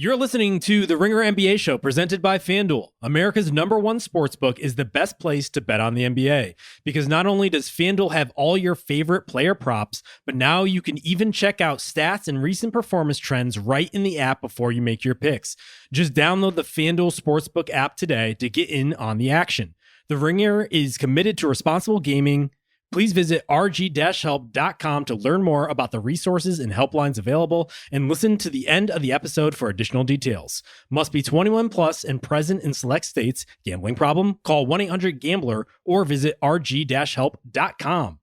You're listening to the Ringer NBA show presented by FanDuel. America's #1 sportsbook is the best place to bet on the NBA because not only does FanDuel have all your favorite player props, but now you can even check out stats and recent performance trends right in the app before you make your picks. Just download the FanDuel Sportsbook app today to get in on the action. The Ringer is committed to responsible gaming. Please visit rg-help.com to learn more about the resources and helplines available and listen to the end of the episode for additional details. Must be 21 plus and present in select states. Gambling problem? Call 1-800-GAMBLER or visit rg-help.com.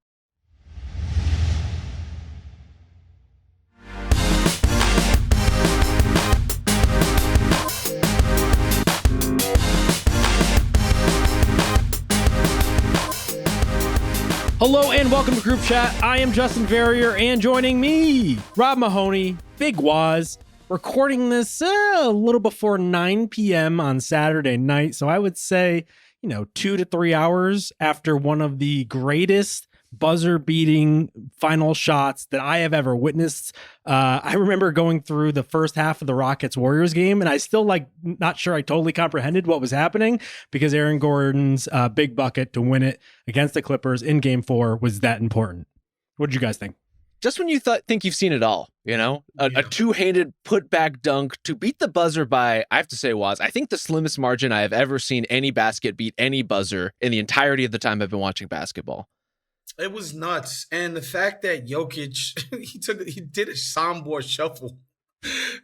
Hello and welcome to Group Chat. I am Justin Verrier, and joining me, Rob Mahoney, Big Waz, recording this a little before 9 p.m. on Saturday night. So I would say, 2 to 3 hours after one of the greatest buzzer-beating final shots that I have ever witnessed. I remember going through the first half of the Rockets-Warriors game, and I still not sure I totally comprehended what was happening because Aaron Gordon's big bucket to win it against the Clippers in Game 4 was that important. What did you guys think? Just when you think you've seen it all, a two-handed put-back dunk to beat the buzzer by, I have to say, Waz, I think the slimmest margin I have ever seen any basket beat any buzzer in the entirety of the time I've been watching basketball. It was nuts. And the fact that Jokic, he did a soundboard shuffle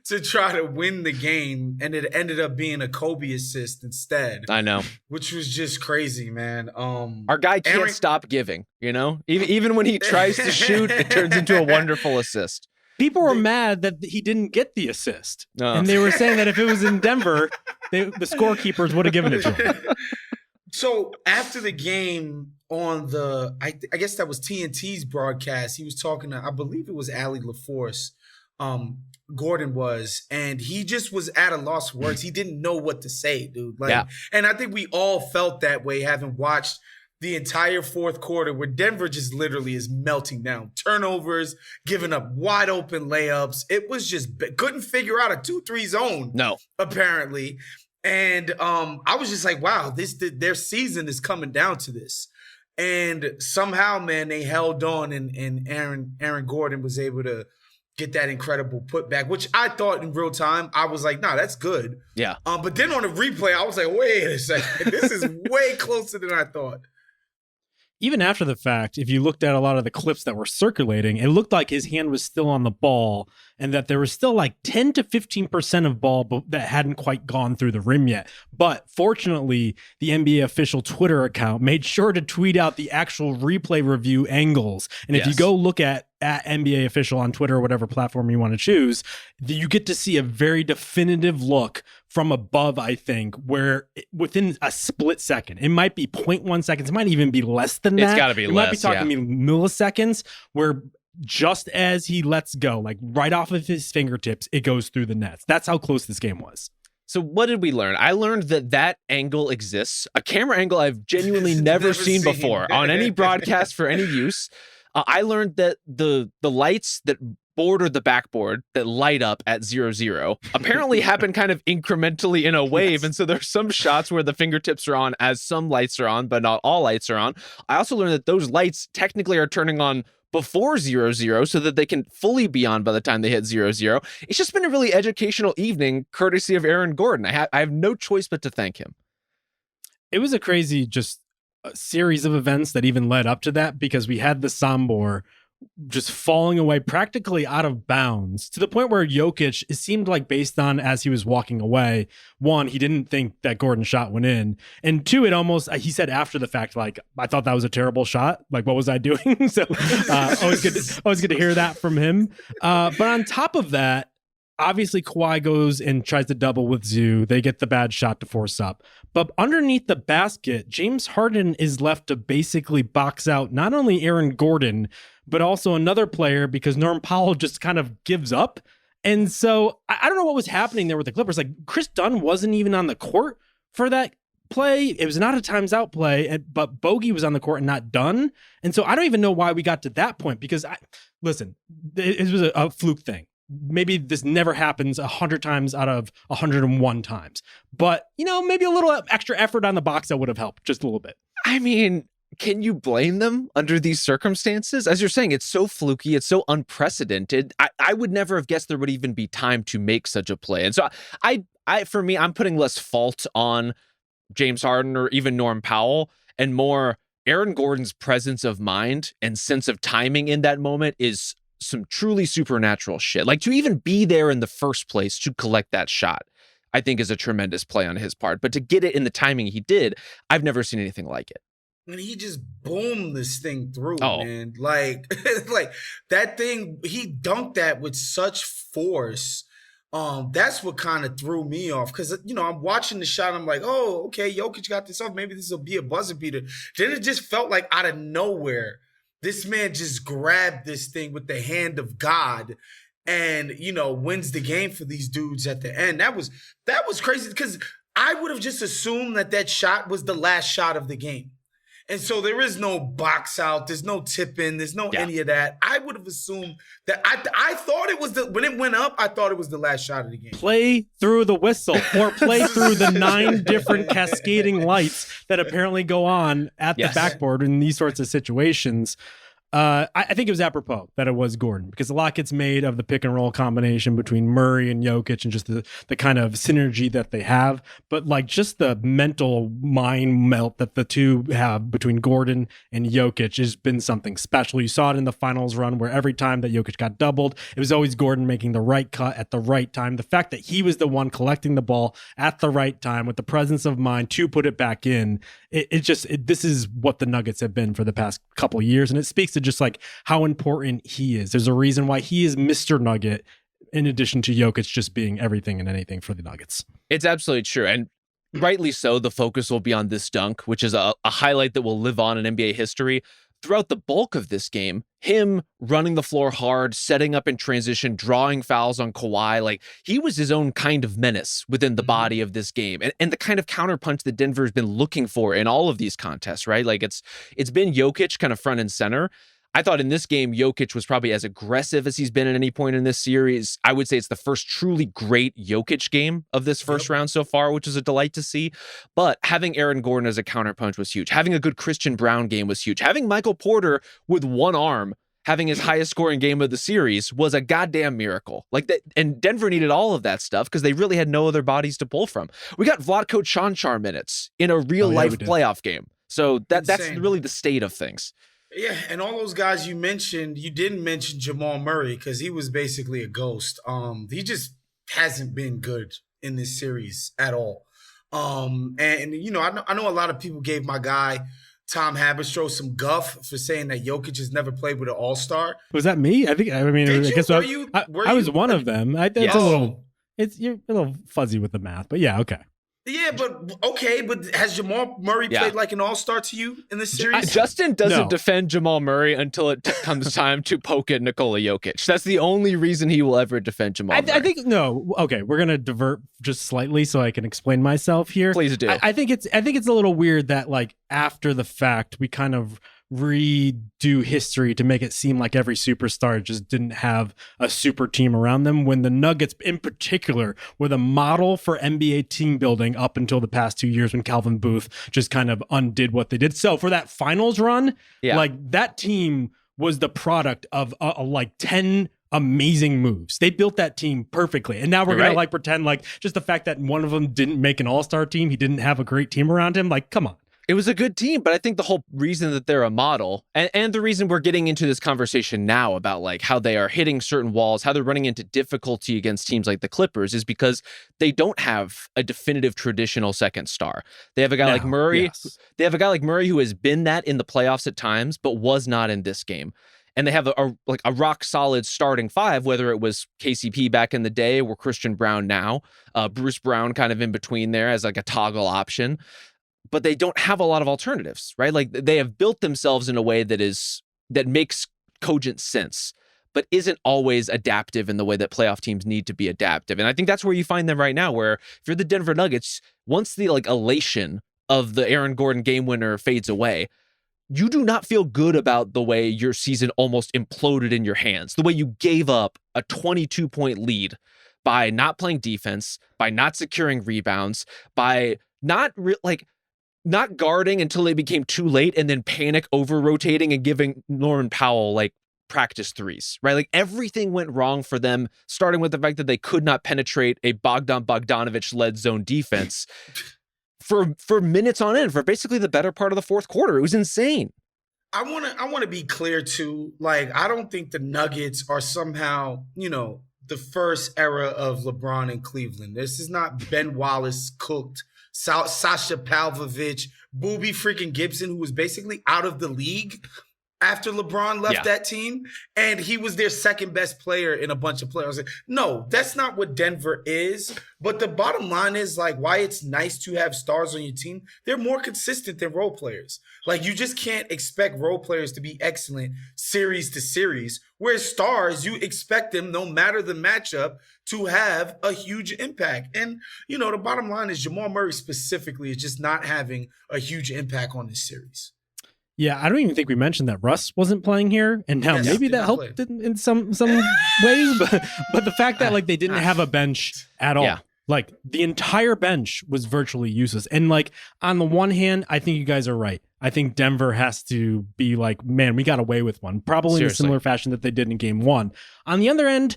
to try to win the game, and it ended up being a Kobe assist instead. I know. Which was just crazy, man. Our guy can't stop giving, Even when he tries to shoot, it turns into a wonderful assist. People were mad that he didn't get the assist. And they were saying that if it was in Denver, the scorekeepers would have given it to him. So after the game on I guess that was TNT's broadcast, he was talking to, I believe it was Allie LaForce, Gordon was, and he just was at a loss for words. He didn't know what to say, dude. And I think we all felt that way having watched the entire fourth quarter where Denver just literally is melting down. Turnovers, giving up wide open layups. It was just, couldn't figure out a 2-3 zone. No. Apparently. And I was just like, wow, their season is coming down to this. And somehow, man, they held on, and Aaron Gordon was able to get that incredible putback, which I thought in real time, I was like, nah, that's good. Yeah. But then on the replay, I was like, wait a second, this is way closer than I thought. Even after the fact, if you looked at a lot of the clips that were circulating, it looked like his hand was still on the ball and that there was still like 10 to 15% of ball that hadn't quite gone through the rim yet. But fortunately, the NBA official Twitter account made sure to tweet out the actual replay review angles. And if you go look at NBA official on Twitter or whatever platform you want to choose, you get to see a very definitive look from above, I think, where within a split second, it might be 0.1 seconds, it might even be less than that. It's got to be less. Might be talking milliseconds, where just as he lets go, like right off of his fingertips, it goes through the nets. That's how close this game was. So what did we learn? I learned that angle exists, a camera angle I've genuinely never seen before on any broadcast for any use. I learned that the lights that border the backboard that light up at 0-0 apparently happen kind of incrementally in a wave. Yes. And so there's some shots where the fingertips are on as some lights are on, but not all lights are on. I also learned that those lights technically are turning on before 0-0 so that they can fully be on by the time they hit 0-0. It's just been a really educational evening, courtesy of Aaron Gordon. I have no choice but to thank him. It was a crazy a series of events that even led up to that, because we had the Sombor just falling away practically out of bounds to the point where Jokic, it seemed like, based on as he was walking away, one, he didn't think that Gordon's shot went in, and two, it almost, he said after the fact, like, I thought that was a terrible shot, like, what was I doing? So always good to hear that from him. But on top of that, obviously Kawhi goes and tries to double with Zoo. They get the bad shot to force up. But underneath the basket, James Harden is left to basically box out not only Aaron Gordon, but also another player, because Norm Powell just kind of gives up. And so I don't know what was happening there with the Clippers. Like, Chris Dunn wasn't even on the court for that play. It was not a times out play, but Bogey was on the court and not Dunn. And so I don't even know why we got to that point, because listen, it was a fluke thing. maybe this never happens 100 times out of 101 times. But, maybe a little extra effort on the box that would have helped just a little bit. I mean, can you blame them under these circumstances? As you're saying, it's so fluky, it's so unprecedented. I would never have guessed there would even be time to make such a play. And so for me, I'm putting less fault on James Harden or even Norm Powell and more Aaron Gordon's presence of mind and sense of timing in that moment is some truly supernatural shit. Like, to even be there in the first place to collect that shot, I think is a tremendous play on his part. But to get it in the timing he did, I've never seen anything like it. And he just boomed this thing through, Oh. man. Like that thing, he dunked that with such force. That's what kind of threw me off. Because, I'm watching the shot. I'm like, oh, okay, Jokic got this off. Maybe this will be a buzzer beater. Then it just felt like out of nowhere, this man just grabbed this thing with the hand of God and, wins the game for these dudes at the end. That was crazy because I would have just assumed that shot was the last shot of the game. And so there is no box out. There's no tip in. There's no any of that. I would have assumed that I thought it was when it went up, I thought it was the last shot of the game. Play through the whistle or play through the 9 different cascading lights that apparently go on at the backboard in these sorts of situations. I think it was apropos that it was Gordon because a lot gets made of the pick and roll combination between Murray and Jokic and just the kind of synergy that they have. But like just the mental mind melt that the two have between Gordon and Jokic has been something special. You saw it in the finals run where every time that Jokic got doubled, it was always Gordon making the right cut at the right time. The fact that he was the one collecting the ball at the right time with the presence of mind to put it back in, this is what the Nuggets have been for the past couple of years. And it speaks to just like how important he is. There's a reason why he is Mr. Nugget in addition to Jokic just being everything and anything for the Nuggets. It's absolutely true. And rightly so, the focus will be on this dunk, which is a highlight that will live on in NBA history. Throughout the bulk of this game, him running the floor hard, setting up in transition, drawing fouls on Kawhi, like he was his own kind of menace within the body of this game. And the kind of counterpunch that Denver has been looking for in all of these contests, right? Like it's been Jokic kind of front and center. I thought in this game, Jokic was probably as aggressive as he's been at any point in this series. I would say it's the first truly great Jokic game of this first round so far, which is a delight to see. But having Aaron Gordon as a counterpunch was huge. Having a good Christian Brown game was huge. Having Michael Porter with one arm having his highest scoring game of the series was a goddamn miracle. Like that, and Denver needed all of that stuff because they really had no other bodies to pull from. We got Vlatko Čančar minutes in a real life playoff game. So that's really the state of things. Yeah, and all those guys you mentioned, you didn't mention Jamal Murray because he was basically a ghost. He just hasn't been good in this series at all. And I know a lot of people gave my guy Tom Haberstroh some guff for saying that Jokic has never played with an all-star. Was that me? I guess I was one of them. You're a little fuzzy with the math, but yeah, okay. Yeah, but has Jamal Murray played like an all-star to you in this series? Justin doesn't defend Jamal Murray until it comes time to poke at Nikola Jokic. That's the only reason he will ever defend Jamal Murray. I think no. Okay, we're gonna divert just slightly so I can explain myself here. Please do. I think it's a little weird that like after the fact we kind of redo history to make it seem like every superstar just didn't have a super team around them when the Nuggets in particular were the model for NBA team building up until the past 2 years when Calvin Booth just kind of undid what they did. So for that finals run, like that team was the product of like 10 amazing moves. They built that team perfectly. And now we're going to like pretend like just the fact that one of them didn't make an all-star team, he didn't have a great team around him. Like, come on. It was a good team, but I think the whole reason that they're a model and the reason we're getting into this conversation now about like how they are hitting certain walls, how they're running into difficulty against teams like the Clippers is because they don't have a definitive traditional second star. They have a guy like Murray. Yes. They have a guy like Murray who has been that in the playoffs at times, but was not in this game. And they have a rock solid starting five, whether it was KCP back in the day or Christian Brown now, Bruce Brown kind of in between there as like a toggle option. But they don't have a lot of alternatives, right? Like they have built themselves in a way that makes cogent sense, but isn't always adaptive in the way that playoff teams need to be adaptive. And I think that's where you find them right now, where if you're the Denver Nuggets, once the like elation of the Aaron Gordon game winner fades away, you do not feel good about the way your season almost imploded in your hands, the way you gave up a 22-point lead by not playing defense, by not securing rebounds, by not guarding until it became too late and then panic over rotating and giving Norman Powell like practice threes, right? Like everything went wrong for them, starting with the fact that they could not penetrate a Bogdan Bogdanovic-led zone defense for minutes on end, for basically the better part of the fourth quarter. It was insane. I want to be clear too. Like, I don't think the Nuggets are somehow, the first era of LeBron in Cleveland. This is not Ben Wallace cooked, Sasha Pavlovich, Booby freaking Gibson, who was basically out of the league after LeBron left that team, and he was their second best player in a bunch of players. No, that's not what Denver is. But the bottom line is, like, why it's nice to have stars on your team. They're more consistent than role players. Like, you just can't expect role players to be excellent series to series. Whereas stars, you expect them, no matter the matchup, to have a huge impact. And, the bottom line is Jamal Murray specifically is just not having a huge impact on this series. Yeah, I don't even think we mentioned that Russ wasn't playing here, and now maybe that helped in some ways. But the fact that they didn't have a bench at all, like the entire bench was virtually useless. And like on the one hand, I think you guys are right. I think Denver has to be like, man, we got away with one, probably in a similar fashion that they did in Game 1. On the other end,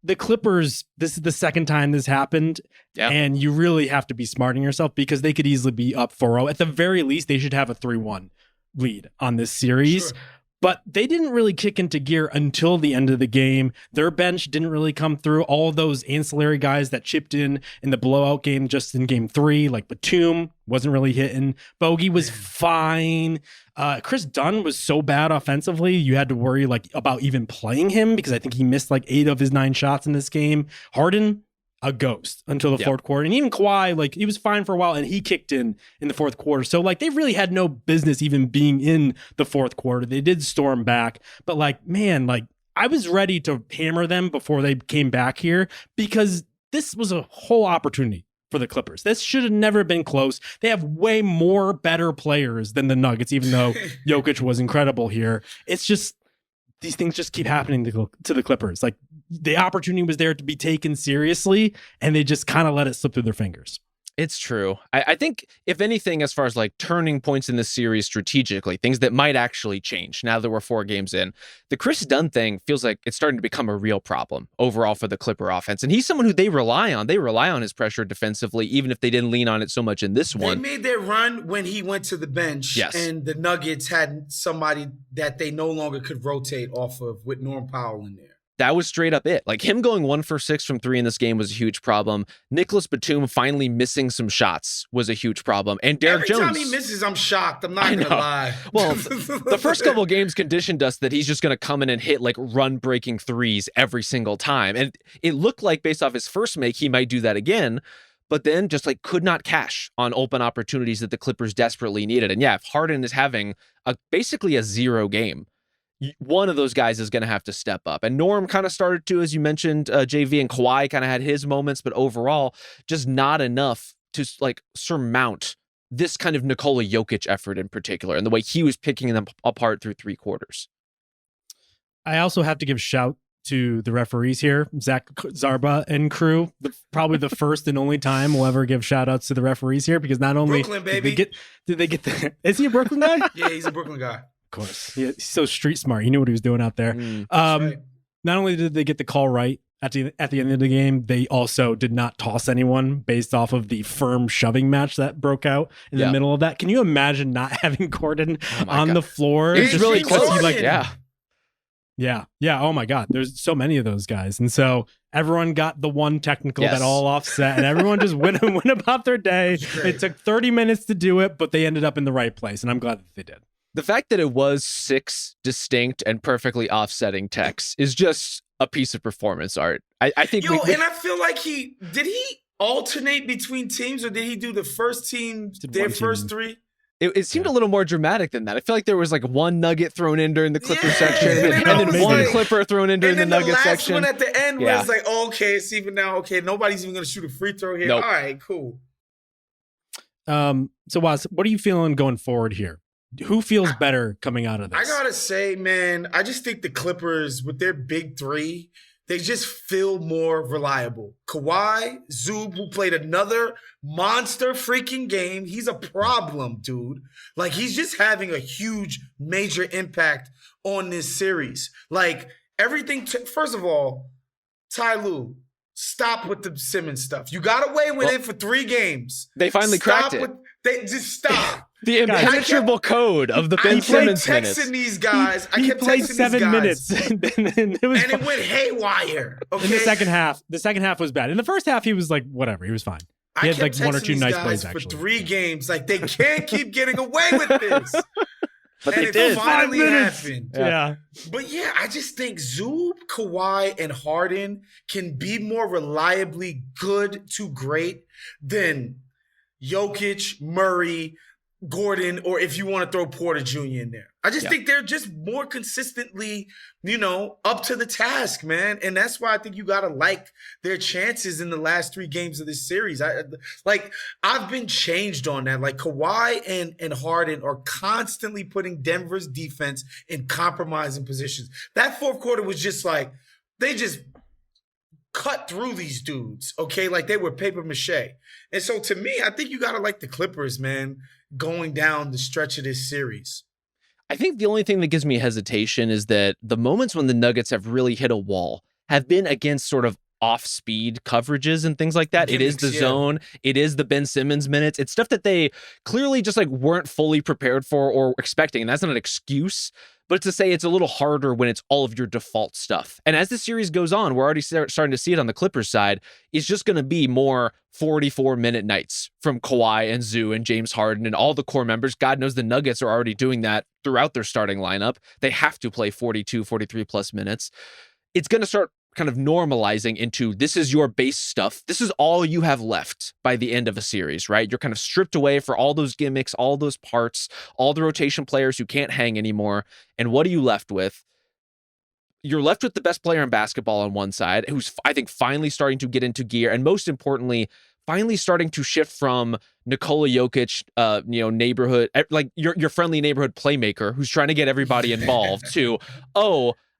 the Clippers, this is the second time this happened, and you really have to be smart on yourself because they could easily be up 4-0. At the very least, they should have a 3-1 lead on this series. Sure. But they didn't really kick into gear until the end of the game. Their bench didn't really come through. All of those ancillary guys that chipped in the blowout game just in Game 3, like Batum, wasn't really hitting. Bogey was fine. Chris Dunn was so bad offensively, you had to worry about even playing him because I think he missed 8 of his 9 shots in this game. Harden, a ghost until the fourth quarter. And even Kawhi, he was fine for a while and he kicked in the fourth quarter. So they really had no business even being in the fourth quarter. They did storm back, but I was ready to hammer them before they came back here because this was a whole opportunity for the Clippers. This should have never been close. They have way more better players than the Nuggets, even though Jokic was incredible here. It's just, these things just keep happening to the Clippers. The opportunity was there to be taken seriously, and they just kind of let it slip through their fingers. It's true. I think, if anything, as far as turning points in this series strategically, things that might actually change now that we're 4 games in, the Chris Dunn thing feels like it's starting to become a real problem overall for the Clipper offense. And he's someone who they rely on. They rely on his pressure defensively, even if they didn't lean on it so much in this one. They made their run when he went to the bench, and the Nuggets had somebody that they no longer could rotate off of with Norm Powell in there. That was straight up it. Him going 1 for 6 from 3 in this game was a huge problem. Nicholas Batum finally missing some shots was a huge problem. And Derek Jones. Every time he misses, I'm shocked. I'm not going to lie. Well, the first couple games conditioned us that he's just going to come in and hit run-breaking threes every single time. And it looked like based off his first make, he might do that again. But then just could not cash on open opportunities that the Clippers desperately needed. And if Harden is having basically a 0 game, one of those guys is going to have to step up. And Norm kind of started to, as you mentioned, JV, and Kawhi kind of had his moments, but overall, just not enough to surmount this kind of Nikola Jokic effort in particular, and the way he was picking them apart through 3 quarters. I also have to give shout to the referees here, Zach Zarba and crew. Probably the first and only time we'll ever give shout outs to the referees here, because not only Brooklyn, baby. did they get the, is he a Brooklyn guy? Yeah, he's a Brooklyn guy. Of course. Yeah, he's so street smart. He knew what he was doing out there. Right. Not only did they get the call right at the end of the game, they also did not toss anyone based off of the firm shoving match that broke out in the middle of that. Can you imagine not having Gordon on the floor? It's really close. Yeah. Oh my God. There's so many of those guys. And so everyone got the one technical that all offset, and everyone just went about their day. It took 30 minutes to do it, but they ended up in the right place. And I'm glad that they did. The fact that it was 6 distinct and perfectly offsetting texts is just a piece of performance art. I think. And I feel like he alternate between teams, or did he do the first team, their first 3? It seemed a little more dramatic than that. I feel like there was one nugget thrown in during the Clipper section, and then one Clipper thrown in during the Nugget section. And then the last one at the end was okay, it's even now. Okay, nobody's even going to shoot a free throw here. Nope. All right, cool. So Woz, what are you feeling going forward here? Who feels better coming out of this? I gotta say, man, I just think the Clippers with their big three, they just feel more reliable. Kawhi, Zub, who played another monster freaking game. He's a problem, dude. Like, he's just having a huge, major impact on this series. Like, everything. First of all, Ty Lue, stop with the Simmons stuff. You got away with it for 3 games. They finally cracked it. They just stop. The impenetrable code of the Ben Simmons minutes. I kept texting these guys. I kept played texting 7 these guys. minutes, and it went haywire. Okay? In the second half was bad. In the first half, he was like, whatever, he was fine. He had like 1 or 2 nice plays for actually. 3 games. Like, they can't keep getting away with this. But and they did. Finally 5 minutes. happened. Yeah. But yeah, I just think Zub, Kawhi, and Harden can be more reliably good to great than Jokic, Murray, Gordon, or if you want to throw Porter Jr. in there. I just think they're just more consistently, up to the task, man. And that's why I think you got to like their chances in the last 3 games of this series. I've been changed on that. Like, Kawhi and Harden are constantly putting Denver's defense in compromising positions. That fourth quarter was just like, they just cut through these dudes, okay? Like, they were paper mache. And so to me, I think you got to like the Clippers, man, going down the stretch of this series. I think the only thing that gives me hesitation is that the moments when the Nuggets have really hit a wall have been against sort of off-speed coverages and things like that. It is the zone. It is the Ben Simmons minutes. It's stuff that they clearly just like weren't fully prepared for or expecting. And that's not an excuse, but it's to say it's a little harder when it's all of your default stuff. And as the series goes on, we're already starting to see it on the Clippers side. It's just going to be more 44-minute nights from Kawhi and Zoo and James Harden and all the core members. God knows the Nuggets are already doing that throughout their starting lineup. They have to play 42, 43 plus minutes. It's going to start kind of normalizing into this is your base stuff. This is all you have left by the end of a series, right? You're kind of stripped away for all those gimmicks, all those parts, all the rotation players who can't hang anymore. And what are you left with? You're left with the best player in basketball on one side, who's, I think, finally starting to get into gear. And most importantly, finally starting to shift from Nikola Jokic, neighborhood, like your friendly neighborhood playmaker who's trying to get everybody involved to,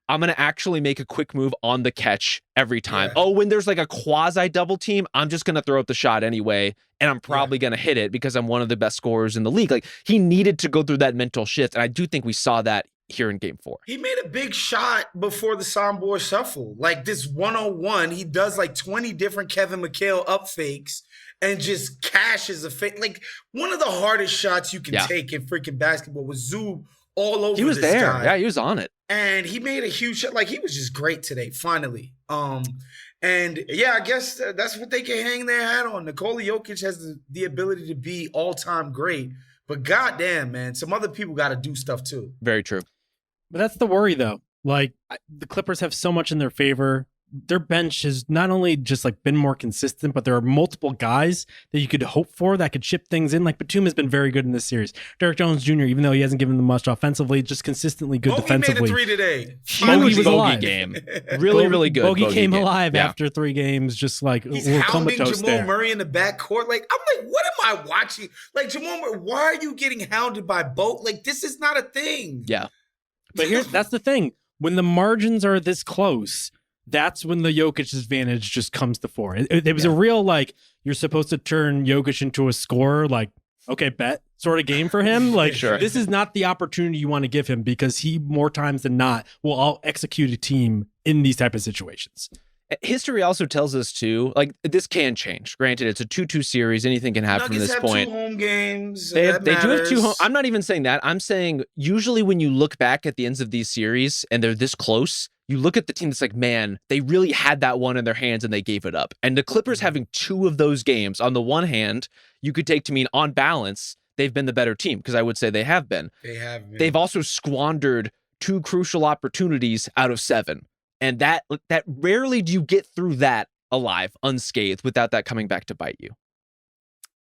I'm going to actually make a quick move on the catch every time. Yeah. When there's like a quasi double team, I'm just going to throw up the shot anyway. And I'm probably going to hit it because I'm one of the best scorers in the league. Like, he needed to go through that mental shift. And I do think we saw that here in game 4. He made a big shot before the Sombor shuffle. Like, this 101, he does like 20 different Kevin McHale up fakes and just cashes a fake. Like, one of the hardest shots you can take in freaking basketball was Zub all over. He was this there. guy. Yeah, he was on it. And he made a huge shot. Like, he was just great today, finally. And yeah, I guess that's what they can hang their hat on. Nikola Jokic has the ability to be all-time great. But goddamn, man, some other people got to do stuff too. Very true. But that's the worry, though. Like, the Clippers have so much in their favor. Their bench has not only just like been more consistent, but there are multiple guys that you could hope for that could chip things in. Like, Batum has been very good in this series. Derek Jones Jr., even though he hasn't given them much offensively, just consistently good defensively. Made a 3 today. Huge bogey game. Really, really good. Bogey came alive after 3 games, just like he's hounding Jamal Murray in the backcourt. Like, I'm like, what am I watching? Like, Jamal Murray, why are you getting hounded by Boat? Like, this is not a thing. Yeah. But that's the thing. When the margins are this close, that's when the Jokic advantage just comes to fore. It was a real, like, you're supposed to turn Jokic into a scorer, like, okay, bet sort of game for him. Like, sure. This is not the opportunity you want to give him because he, more times than not, will all execute a team in these type of situations. History also tells us too, like, this can change. Granted, it's a 2-2 series. Anything can happen from this point. 2 home games. They do have 2 home. I'm not even saying that. I'm saying usually when you look back at the ends of these series and they're this close, you look at the team that's like, man, they really had that one in their hands and they gave it up. And the Clippers having 2 of those games, on the one hand, you could take to mean on balance, they've been the better team, because I would say they have been. They have been. They've also squandered 2 crucial opportunities out of 7. And that rarely do you get through that alive, unscathed, without that coming back to bite you.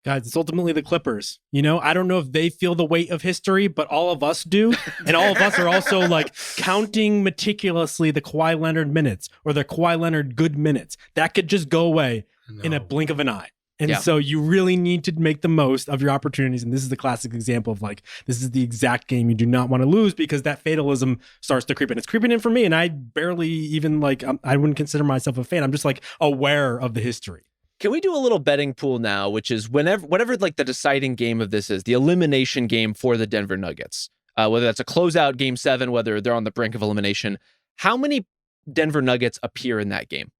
Guys, it's ultimately the Clippers. I don't know if they feel the weight of history, but all of us do. And all of us are also like counting meticulously the Kawhi Leonard minutes or the Kawhi Leonard good minutes. That could just go away in a blink of an eye. And so you really need to make the most of your opportunities. And this is the classic example of like, this is the exact game you do not want to lose because that fatalism starts to creep in. It's creeping in for me. And I barely even like, I wouldn't consider myself a fan. I'm just like aware of the history. Can we do a little betting pool now, which is whatever like the deciding game of this is, the elimination game for the Denver Nuggets, whether that's a closeout game 7, whether they're on the brink of elimination. How many Denver Nuggets appear in that game?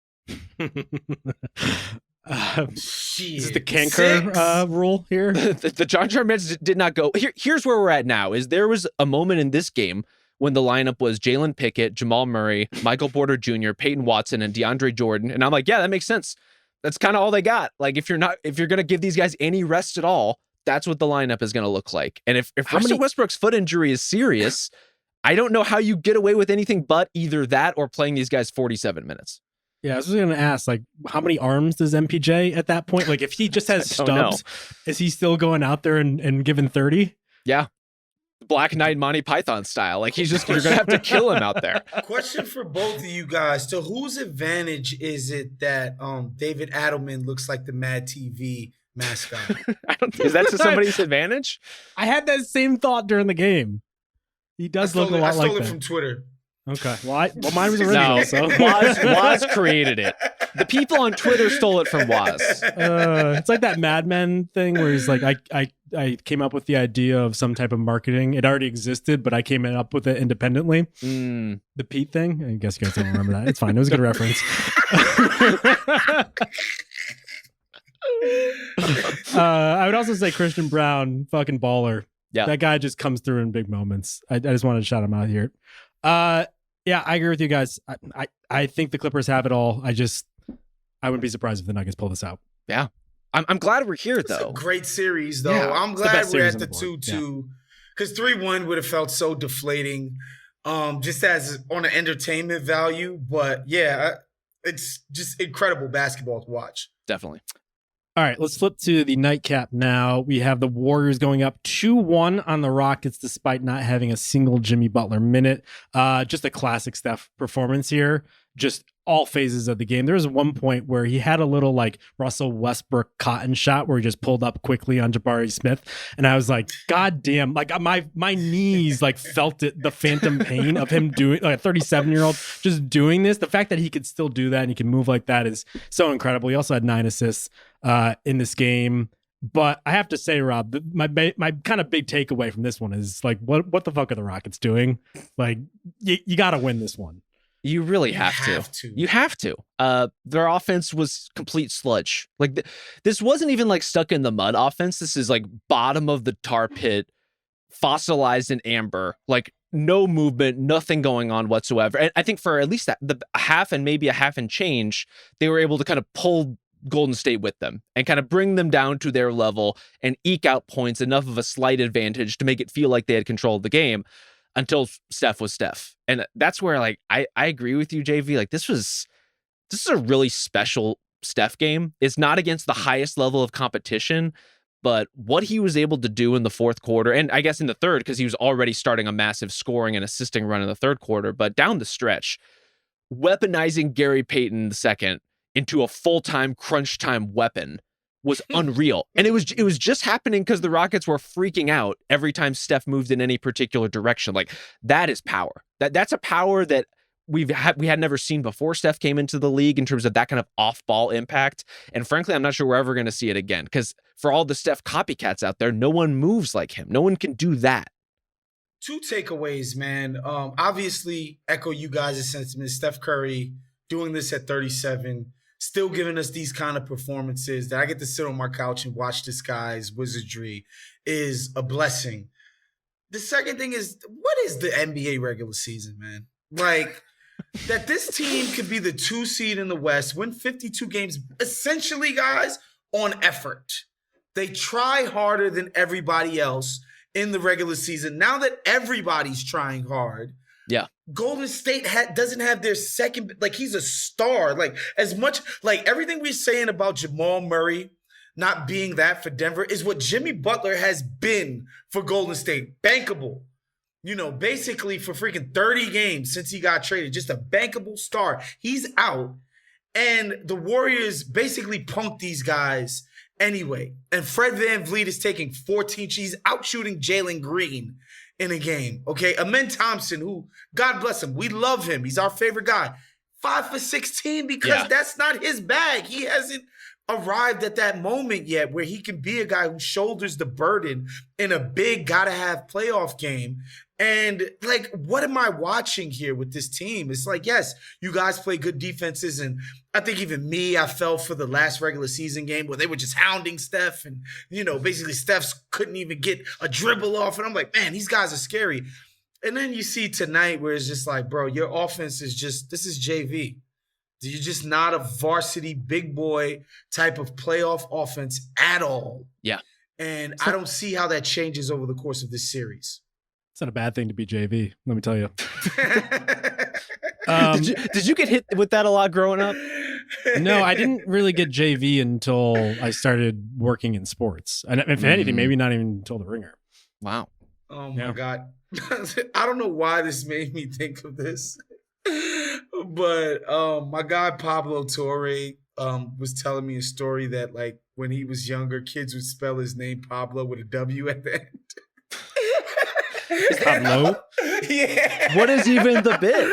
Is the canker rule here? the Jar Jar Mets did not go. Here's where we're at now. Is there was a moment in this game when the lineup was Jalen Pickett, Jamal Murray, Michael Porter Jr., Peyton Watson, and DeAndre Jordan, and I'm like, yeah, that makes sense. That's kind of all they got. Like, if you're gonna give these guys any rest at all, that's what the lineup is gonna look like. And if Russell Westbrook's foot injury is serious, I don't know how you get away with anything but either that or playing these guys 47 minutes. Yeah, I was just going to ask, like, how many arms does MPJ at that point? Like, if he just has stubs, is he still going out there and giving 30? Yeah. Black Knight Monty Python style. Like, you're going to have to kill him out there. Question for both of you guys. To whose advantage is it that David Adelman looks like the Mad TV mascot? Is that to somebody's advantage? I had that same thought during the game. He does look a lot like that. I stole it from Twitter. Okay. Well, mine was original. No, so Woz created it. The people on Twitter stole it from Woz. It's like that Mad Men thing where he's like, I came up with the idea of some type of marketing. It already existed, but I came up with it independently. The Pete thing. I guess you guys don't remember that. It's fine. It was a good reference. I would also say Christian Brown, fucking baller. Yeah, that guy just comes through in big moments. I just wanted to shout him out here. Yeah, I agree with you guys. I think the Clippers have it all. I wouldn't be surprised if the Nuggets pull this out. Yeah. I'm glad we're here, though. It's a great series, though. Yeah, I'm glad we're at the 2-2 because 3-1 would have felt so deflating just as on an entertainment value. But yeah, it's just incredible basketball to watch. Definitely. All right, let's flip to the nightcap now. We have the Warriors going up 2-1 on the Rockets despite not having a single Jimmy Butler minute. Just a classic Steph performance here. Just all phases of the game. There was one point where he had a little like Russell Westbrook cotton shot where he just pulled up quickly on Jabari Smith. And I was like, God damn, like my knees like felt it, the phantom pain of him doing like a 37-year-old just doing this. The fact that he could still do that and he can move like that is so incredible. He also had 9 assists in this game. But I have to say, Rob, my kind of big takeaway from this one is like, what the fuck are the Rockets doing? Like, you got to win this one. You really have to. You have to. Their offense was complete sludge. Like this wasn't even like stuck in the mud offense. This is like bottom of the tar pit, fossilized in amber, like no movement, nothing going on whatsoever. And I think for at least the half and maybe a half and change, they were able to kind of pull Golden State with them and kind of bring them down to their level and eke out points, enough of a slight advantage to make it feel like they had control of the game. Until Steph was Steph. And that's where like I agree with you, JV. Like this is a really special Steph game. It's not against the highest level of competition, but what he was able to do in the fourth quarter, and I guess in the third, because he was already starting a massive scoring and assisting run in the third quarter, but down the stretch, weaponizing Gary Payton II into a full-time crunch time weapon was unreal. And it was just happening because the Rockets were freaking out every time Steph moved in any particular direction. Like that is power. That's a power that we had never seen before Steph came into the league in terms of that kind of off-ball impact. And frankly, I'm not sure we're ever going to see it again because for all the Steph copycats out there, no one moves like him. No one can do that. 2 takeaways, man. Obviously, echo you guys' sentiments. Steph Curry doing this at 37. Still giving us these kind of performances that I get to sit on my couch and watch this guy's wizardry is a blessing. The second thing is, what is the NBA regular season, man? Like, that this team could be the 2 seed in the West, win 52 games, essentially, guys, on effort. They try harder than everybody else in the regular season. Now that everybody's trying hard, yeah. Golden State doesn't have their second, like he's a star. Like as much, like everything we're saying about Jamal Murray not being that for Denver is what Jimmy Butler has been for Golden State. Bankable, basically for freaking 30 games since he got traded, just a bankable star. He's out. And the Warriors basically punked these guys Anyway, and Fred VanVleet is taking 14. He's out shooting Jalen Green in a game. Okay. Amen Thompson, who, God bless him, we love him. He's our favorite guy. 5 for 16 because that's not his bag. He hasn't arrived at that moment yet where he can be a guy who shoulders the burden in a big gotta have playoff game. And like, what am I watching here with this team? It's like, yes, you guys play good defenses. And I think even me, I fell for the last regular season game where they were just hounding Steph. And, basically Steph couldn't even get a dribble off. And I'm like, man, these guys are scary. And then you see tonight where it's just like, bro, your offense is this is JV. You're just not a varsity big boy type of playoff offense at all. Yeah. And I don't see how that changes over the course of this series. It's not a bad thing to be JV, let me tell you. Did you get hit with that a lot growing up? No, I didn't really get JV until I started working in sports. And if anything, maybe not even until the Ringer. Wow. Oh, my God. I don't know why this made me think of this. But my guy Pablo Torre was telling me a story that, like, when he was younger, kids would spell his name Pablo with a W at the end. Pablo? Yeah. What is even the bit?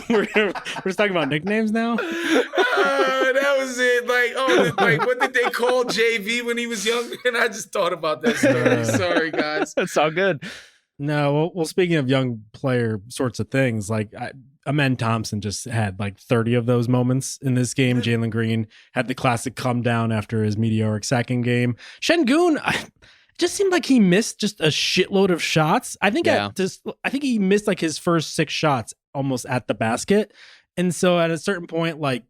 we're just talking about nicknames now? That was it. Like, what did they call JV when he was younger? And I just thought about that story. Sorry, guys. That's all good. No, well, speaking of young player sorts of things, like Amen Thompson just had like 30 of those moments in this game. Jalen Green had the classic come down after his meteoric second game. Şengün, just seemed like he missed just a shitload of shots. I think he missed like his first 6 shots almost at the basket. And so at a certain point, like,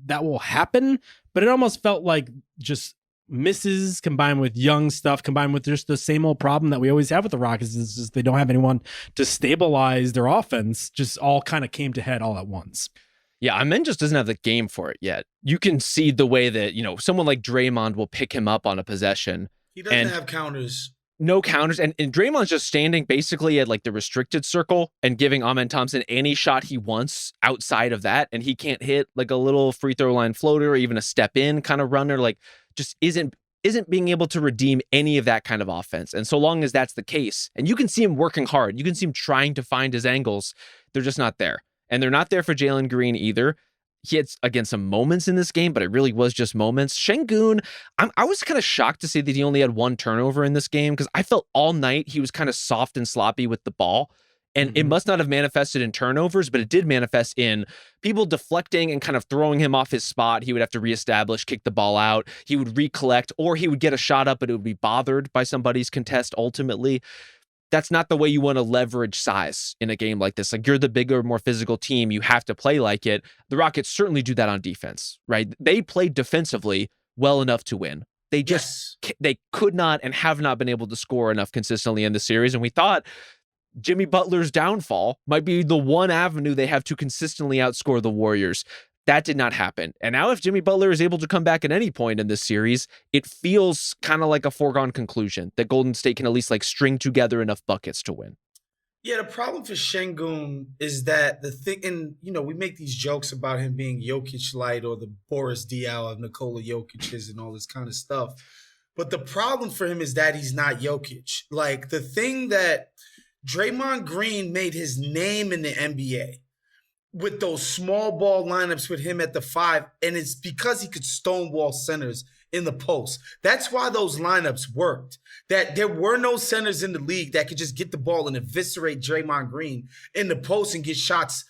that will happen, but it almost felt like just misses combined with young stuff, combined with just the same old problem that we always have with the Rockets is just they don't have anyone to stabilize their offense, just all kind of came to head all at once. Yeah, Amen just doesn't have the game for it yet. You can see the way that, someone like Draymond will pick him up on a possession. He doesn't have counters. No counters. And Draymond's just standing basically at like the restricted circle and giving Amen Thompson any shot he wants outside of that. And he can't hit like a little free throw line floater or even a step in kind of runner. Like, just isn't being able to redeem any of that kind of offense. And so long as that's the case, and you can see him working hard, you can see him trying to find his angles, they're just not there. And they're not there for Jalen Green either. He had, again, some moments in this game, but it really was just moments. Şengün, I was kind of shocked to see that he only had 1 turnover in this game because I felt all night he was kind of soft and sloppy with the ball. And it must not have manifested in turnovers, but it did manifest in people deflecting and kind of throwing him off his spot. He would have to reestablish, kick the ball out. He would recollect, or he would get a shot up, but it would be bothered by somebody's contest ultimately. That's not the way you want to leverage size in a game like this. Like, you're the bigger, more physical team. You have to play like it. The Rockets certainly do that on defense, right? They played defensively well enough to win. They just, they could not and have not been able to score enough consistently in the series. And we thought Jimmy Butler's downfall might be the one avenue they have to consistently outscore the Warriors. That did not happen. And now if Jimmy Butler is able to come back at any point in this series, it feels kind of like a foregone conclusion that Golden State can at least like string together enough buckets to win. Yeah, the problem for Şengün is that the thing, and we make these jokes about him being Jokic light or the Boris Diaw of Nikola Jokic's and all this kind of stuff. But the problem for him is that he's not Jokic. Like, the thing that Draymond Green made his name in the NBA with those small ball lineups with him at the 5, and it's because he could stonewall centers in the post. That's why those lineups worked. That there were no centers in the league that could just get the ball and eviscerate Draymond Green in the post and get shots,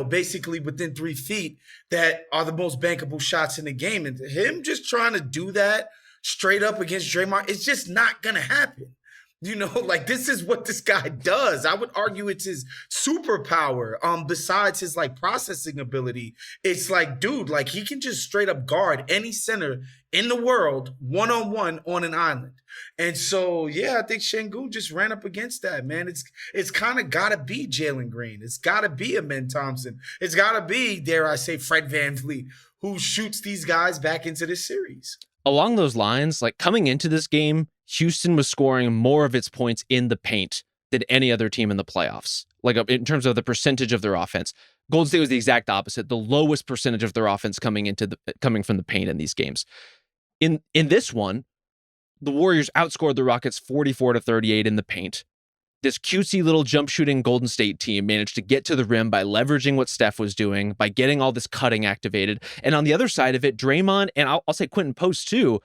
basically within 3 feet that are the most bankable shots in the game. And him just trying to do that straight up against Draymond, it's just not going to happen. Like, this is what this guy does. I would argue it's his superpower. Besides his like processing ability, it's like, dude, like, he can just straight up guard any center in the world one-on-one on an island. And so, yeah, I think Şengün just ran up against that, man. It's kind of got to be Jalen Green. It's got to be Amen Thompson. It's got to be, dare I say, Fred VanVleet, who shoots these guys back into this series. Along those lines, like, coming into this game, Houston was scoring more of its points in the paint than any other team in the playoffs. Like in terms of the percentage of their offense, Golden State was the exact opposite. The lowest percentage of their offense coming from the paint in these games. In this one, the Warriors outscored the Rockets 44-38 in the paint. This cutesy little jump shooting Golden State team managed to get to the rim by leveraging what Steph was doing, by getting all this cutting activated. And on the other side of it, Draymond, and I'll say Quentin Post too,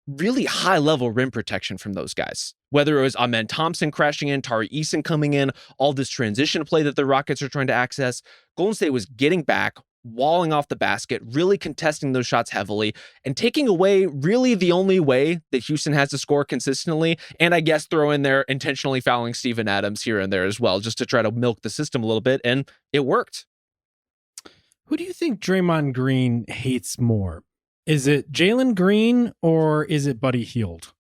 really high level rim protection from those guys. Whether it was Amen Thompson crashing in, Tari Eason coming in, all this transition play that the Rockets are trying to access, Golden State was getting back, walling off the basket, really contesting those shots heavily, and taking away really the only way that Houston has to score consistently, and I guess throw in there intentionally fouling Steven Adams here and there as well, just to try to milk the system a little bit, and it worked. Who do you think Draymond Green hates more? Is it Jalen Green or is it Buddy Hield?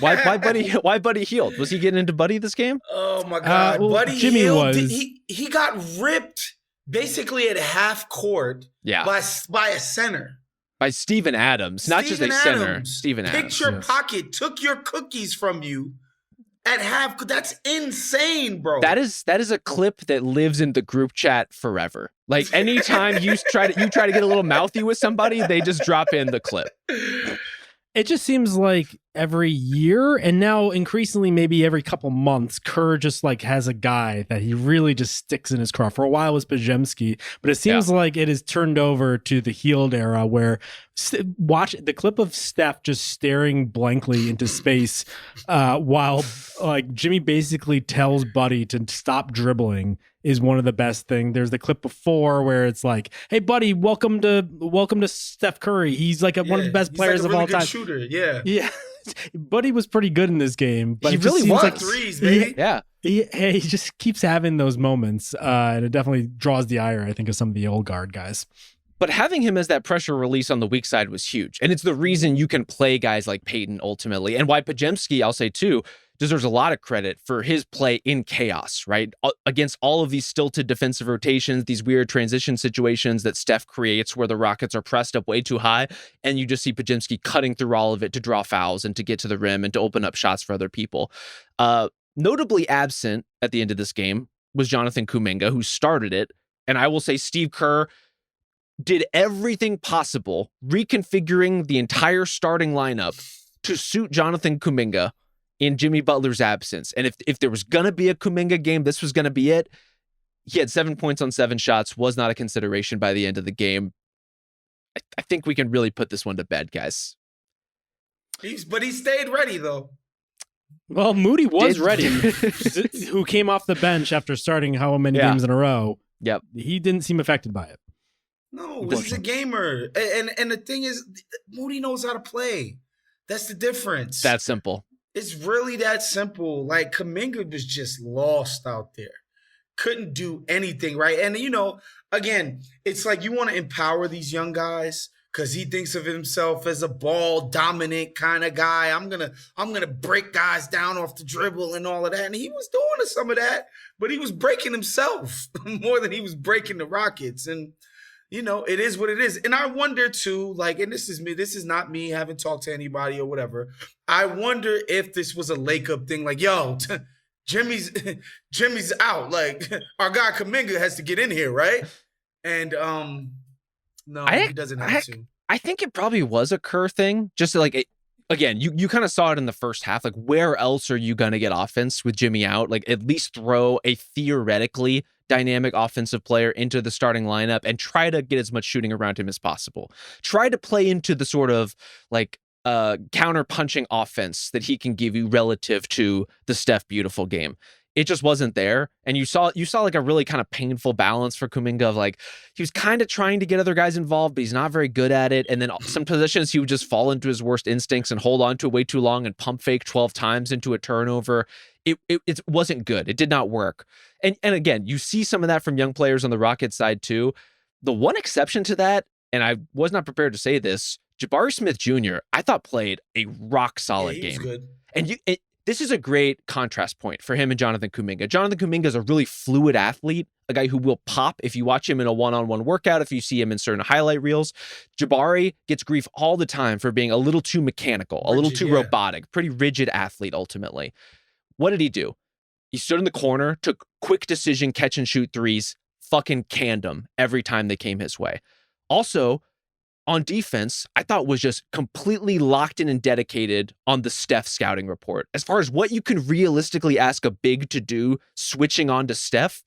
Why Buddy Hield? Was he getting into Buddy this game? Oh my God, well, Buddy Jimmy Hield, was. He got ripped basically at half court by a center. By Steven Adams, not just a center. Steven Adams. Picked your pocket, took your cookies from you at half. That's insane, bro. That is a clip that lives in the group chat forever. Like anytime you try to get a little mouthy with somebody, they just drop in the clip. It just seems like every year, and now increasingly maybe every couple months, Kerr just like has a guy that he really just sticks in his craw. For a while it was Pajemski, but it seems like it has turned over to the Hield era where watch the clip of Steph just staring blankly into space while like Jimmy basically tells Buddy to stop dribbling is one of the best things. There's the clip before where it's like, "Hey, Buddy, welcome to Steph Curry. He's like one of the best players like a really of all time." Shooter, yeah. Buddy was pretty good in this game, but he really was. like threes, baby. He just keeps having those moments, and it definitely draws the ire, I think, of some of the old guard guys. But having him as that pressure release on the weak side was huge. And it's the reason you can play guys like Peyton ultimately. And why Pajemski, I'll say too, deserves a lot of credit for his play in chaos, right? Against all of these stilted defensive rotations, these weird transition situations that Steph creates where the Rockets are pressed up way too high. And you just see Pajemski cutting through all of it to draw fouls and to get to the rim and to open up shots for other people. Notably absent at the end of this game was Jonathan Kuminga, who started it. And I will say Steve Kerr did everything possible, reconfiguring the entire starting lineup to suit Jonathan Kuminga in Jimmy Butler's absence. And if there was going to be a Kuminga game, this was going to be it. He had 7 points on 7 shots, was not a consideration by the end of the game. I think we can really put this one to bed, guys. But he stayed ready, though. Well, Moody was ready, who came off the bench after starting how many games in a row. Yep. He didn't seem affected by it. No, he's a gamer. And the thing is, Moody knows how to play. That's the difference. That's simple. It's really that simple. Like, Kuminga was just lost out there. Couldn't do anything, right? And, again, it's like you want to empower these young guys because he thinks of himself as a ball dominant kind of guy. I'm gonna break guys down off the dribble and all of that. And he was doing some of that, but he was breaking himself more than he was breaking the Rockets. And it is what it is. And I wonder too, like, and this is me, this is not me having talked to anybody or whatever. I wonder if this was a Lake-up thing, like, yo, Jimmy's out. Like, our guy Kuminga has to get in here, right? And no, he doesn't have to. I think it probably was a Kerr thing. Just like again, you kind of saw it in the first half. Like, where else are you gonna get offense with Jimmy out? Like, at least throw a theoretically dynamic offensive player into the starting lineup and try to get as much shooting around him as possible. Try to play into the sort of like counter punching offense that he can give you relative to the Steph Beautiful game. It just wasn't there. And you saw like a really kind of painful balance for Kuminga of like, he was kind of trying to get other guys involved, but he's not very good at it. And then some positions he would just fall into his worst instincts and hold on to it way too long and pump fake 12 times into a turnover. It wasn't good. It did not work. And again, you see some of that from young players on the Rockets side too. The one exception to that, and I was not prepared to say this, Jabari Smith Jr., I thought played a rock solid game. Good. And this is a great contrast point for him and Jonathan Kuminga. Jonathan Kuminga is a really fluid athlete, a guy who will pop if you watch him in a one-on-one workout, if you see him in certain highlight reels. Jabari gets grief all the time for being a little too mechanical, a little too robotic, pretty rigid athlete ultimately. What did he do? He stood in the corner, took quick decision, catch and shoot threes, fucking canned them every time they came his way. Also, on defense, I thought was just completely locked in and dedicated on the Steph scouting report. As far as what you can realistically ask a big to do, switching on to Steph,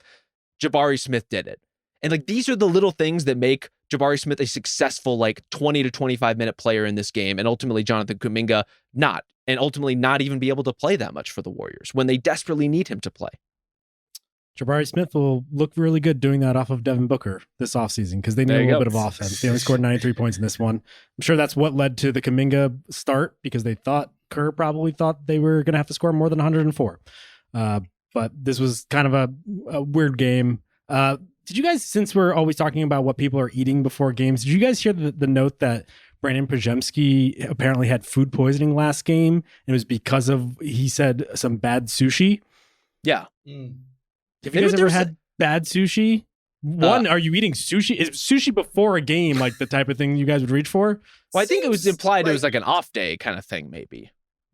Jabari Smith did it. And like, these are the little things that make Jabari Smith a successful, like 20 to 25 minute player in this game. And ultimately Jonathan Kuminga not, and ultimately not even be able to play that much for the Warriors when they desperately need him to play. Jabari Smith will look really good doing that off of Devin Booker this offseason because they need a little bit of offense. They only scored 93 points in this one. I'm sure that's what led to the Kuminga start because they thought Kerr probably thought they were going to have to score more than 104. But this was kind of a weird game. Did you guys, since we're always talking about what people are eating before games, did you guys hear the note that Brandon Pajemski apparently had food poisoning last game? And it was because of, he said, some bad sushi? Yeah. Have you guys ever had bad sushi? One, are you eating sushi? Is sushi before a game like the type of thing you guys would reach for? Well, I think it was implied it was like an off day kind of thing, maybe.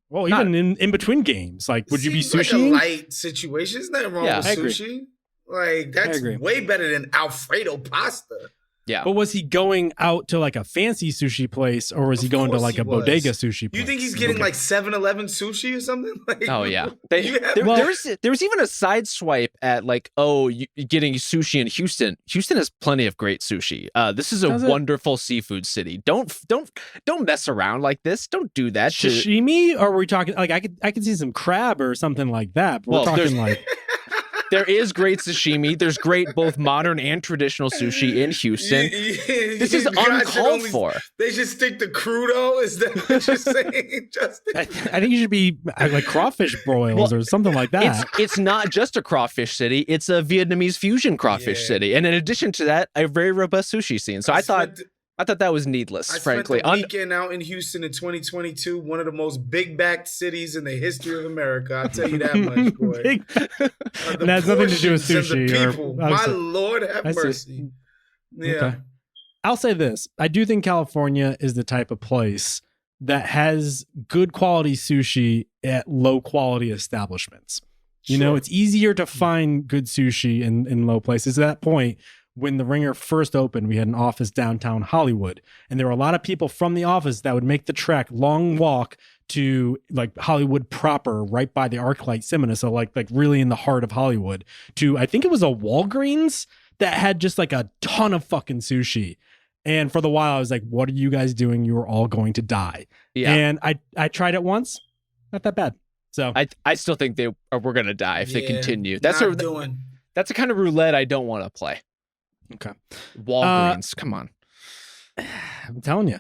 Well, even in between games, like, would you be sushi? Like a light situation. There's nothing wrong with sushi. Like, that's way better than Alfredo pasta. Yeah. But was he going out to like a fancy sushi place or was he going to like a bodega sushi place? You think he's getting like 7-Eleven sushi or something? Like, oh, yeah. There was even a side swipe at like, you getting sushi in Houston. Houston has plenty of great sushi. This is a wonderful seafood city. Don't mess around like this. Don't do that. Sashimi? Or are we talking like I could see some crab or something like that. But we're talking like... There is great sashimi. There's great both modern and traditional sushi in Houston. This is uncalled for. They should stick to crudo. Is that what you're saying, Justin? I think you should be like crawfish broils or something like that. It's not just a crawfish city. It's a Vietnamese fusion crawfish city. And in addition to that, a very robust sushi scene. So I thought that was needless, frankly. I spent the weekend out in Houston in 2022, one of the most big-backed cities in the history of America. I'll tell you that much, boy. It has nothing to do with sushi. My Lord, have mercy. Yeah. Okay. I'll say this. I do think California is the type of place that has good quality sushi at low quality establishments. You know, it's easier to find good sushi in low places. At that point, when the Ringer first opened, we had an office downtown Hollywood, and there were a lot of people from the office that would make the trek, long walk to like Hollywood proper, right by the ArcLight Cinema, so like really in the heart of Hollywood, to I think it was a Walgreens that had just like a ton of fucking sushi. And for the while, I was like, "What are you guys doing? You are all going to die." Yeah. And I tried it once, not that bad. So I still think we're gonna die if they continue. That's the kind of roulette I don't want to play. Okay. Walgreens, come on. I'm telling you.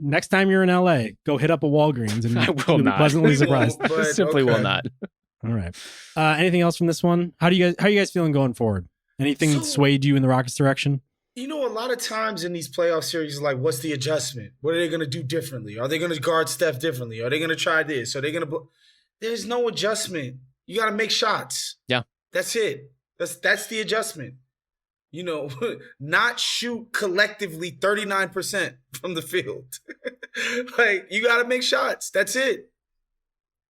Next time you're in LA, go hit up a Walgreens and you'll be pleasantly surprised. Simply will not. All right. Anything else from this one? How are you guys feeling going forward? Anything swayed you in the Rockets' direction? You know, a lot of times in these playoff series, like, what's the adjustment? What are they going to do differently? Are they going to guard Steph differently? Are they going to try this? Are they going to? There's no adjustment. You got to make shots. Yeah, that's it. That's the adjustment. You know, not shoot collectively 39% from the field. Like, you got to make shots. That's it.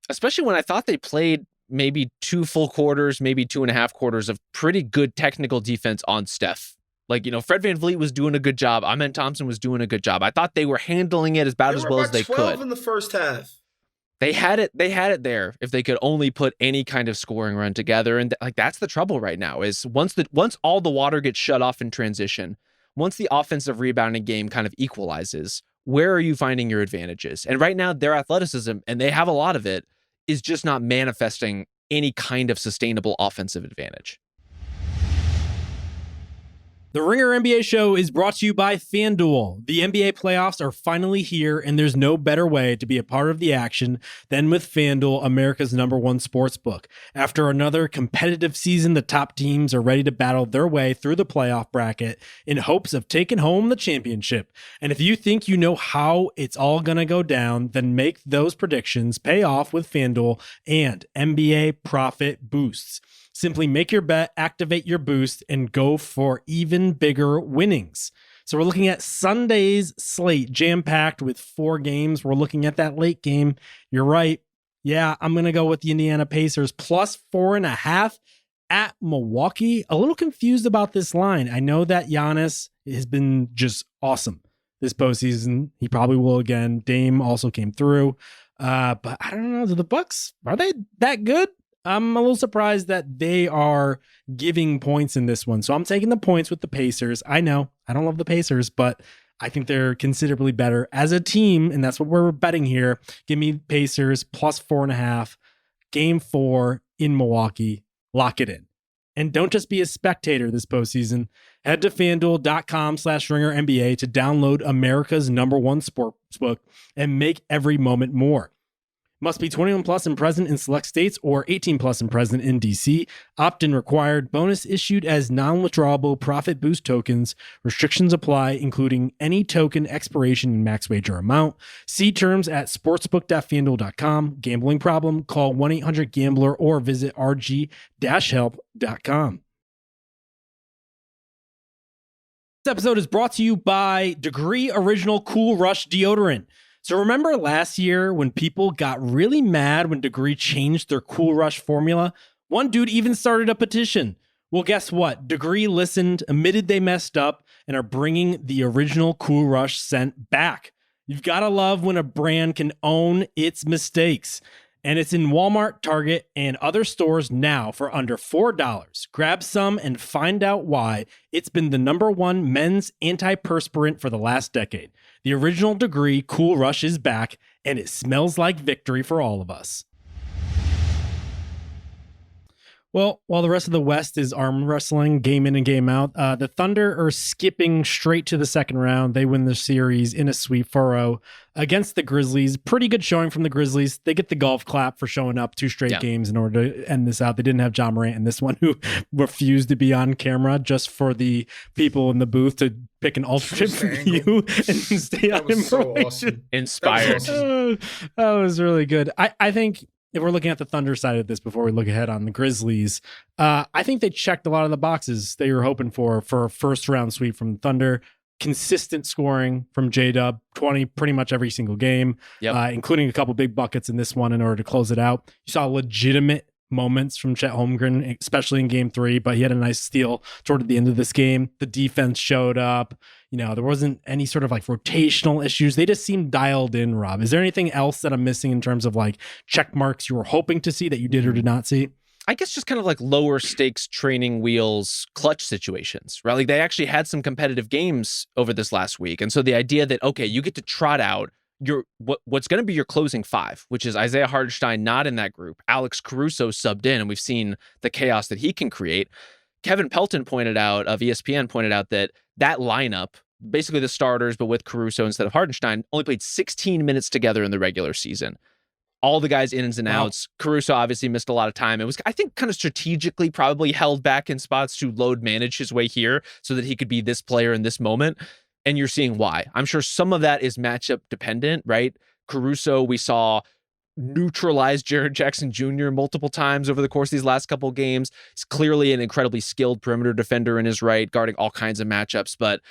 Especially when I thought they played maybe 2 full quarters, maybe 2.5 quarters of pretty good technical defense on Steph. Like, you know, Fred VanVleet was doing a good job. Ahmed Thompson was doing a good job. I thought they were handling it about as well as they could. 12 in the first half. They had it there if they could only put any kind of scoring run together. And like, that's the trouble right now is once all the water gets shut off in transition, once the offensive rebounding game kind of equalizes, where are you finding your advantages? And right now their athleticism, and they have a lot of it, is just not manifesting any kind of sustainable offensive advantage. The Ringer NBA show is brought to you by FanDuel. The NBA playoffs are finally here, and there's no better way to be a part of the action than with FanDuel, America's #1 sportsbook. After another competitive season, the top teams are ready to battle their way through the playoff bracket in hopes of taking home the championship. And if you think you know how it's all going to go down, then make those predictions pay off with FanDuel and NBA profit boosts. Simply make your bet, activate your boost, and go for even bigger winnings. So we're looking at Sunday's slate, jam-packed with 4 games. We're looking at that late game. You're right. Yeah, I'm going to go with the Indiana Pacers plus 4.5 at Milwaukee. A little confused about this line. I know that Giannis has been just awesome this postseason. He probably will again. Dame also came through. But I don't know. The Bucks, are they that good? I'm a little surprised that they are giving points in this one. So I'm taking the points with the Pacers. I know I don't love the Pacers, but I think they're considerably better as a team, and that's what we're betting here. Give me Pacers plus 4.5, game 4 in Milwaukee. Lock it in. And don't just be a spectator this postseason. Head to FanDuel.com/RingerNBA to download America's #1 sportsbook and make every moment more. Must be 21 plus and present in select states or 18 plus and present in DC. Opt-in required. Bonus issued as non-withdrawable profit boost tokens. Restrictions apply, including any token expiration and max wager amount. See terms at sportsbook.fanduel.com. Gambling problem? Call 1-800-GAMBLER or visit rg-help.com. This episode is brought to you by Degree Original Cool Rush Deodorant. So remember last year when people got really mad when Degree changed their Cool Rush formula? One dude even started a petition. Well, guess what? Degree listened, admitted they messed up, and are bringing the original Cool Rush scent back. You've got to love when a brand can own its mistakes. And it's in Walmart, Target, and other stores now for under $4. Grab some and find out why it's been the #1 men's antiperspirant for the last decade. The original Degree Cool Rush is back, and it smells like victory for all of us. Well, while the rest of the West is arm wrestling, game in and game out, the Thunder are skipping straight to the second round. They win the series in a sweep 4-0 against the Grizzlies. Pretty good showing from the Grizzlies. They get the golf clap for showing up 2 straight games in order to end this out. They didn't have John Morant in this one, who refused to be on camera just for the people in the booth to pick an alternate view and stay on information. So awesome. Inspired. That was really good. I think if we're looking at the Thunder side of this before we look ahead on the Grizzlies, I think they checked a lot of the boxes they were hoping for a first round sweep from Thunder. Consistent scoring from J-Dub, 20 pretty much every single game, including a couple big buckets in this one in order to close it out. You saw legitimate moments from Chet Holmgren, especially in game 3, but he had a nice steal toward the end of this game. The defense showed up. You know, there wasn't any sort of like rotational issues. They just seemed dialed in, Rob. Is there anything else that I'm missing in terms of like check marks you were hoping to see that you did or did not see? I guess just kind of like lower stakes training wheels clutch situations, right? Like they actually had some competitive games over this last week. And so the idea that, okay, you get to trot out what's going to be your closing 5, which is Isaiah Hartenstein not in that group. Alex Caruso subbed in, and we've seen the chaos that he can create. Kevin Pelton pointed out, of ESPN pointed out that lineup, basically the starters, but with Caruso instead of Hartenstein, only played 16 minutes together in the regular season. All the guys ins and outs. Wow. Caruso obviously missed a lot of time. It was, I think, kind of strategically probably held back in spots to load manage his way here so that he could be this player in this moment. And you're seeing why. I'm sure some of that is matchup dependent, right? Caruso, we saw neutralize Jaren Jackson Jr. multiple times over the course of these last couple of games. He's clearly an incredibly skilled perimeter defender in his right, guarding all kinds of matchups, but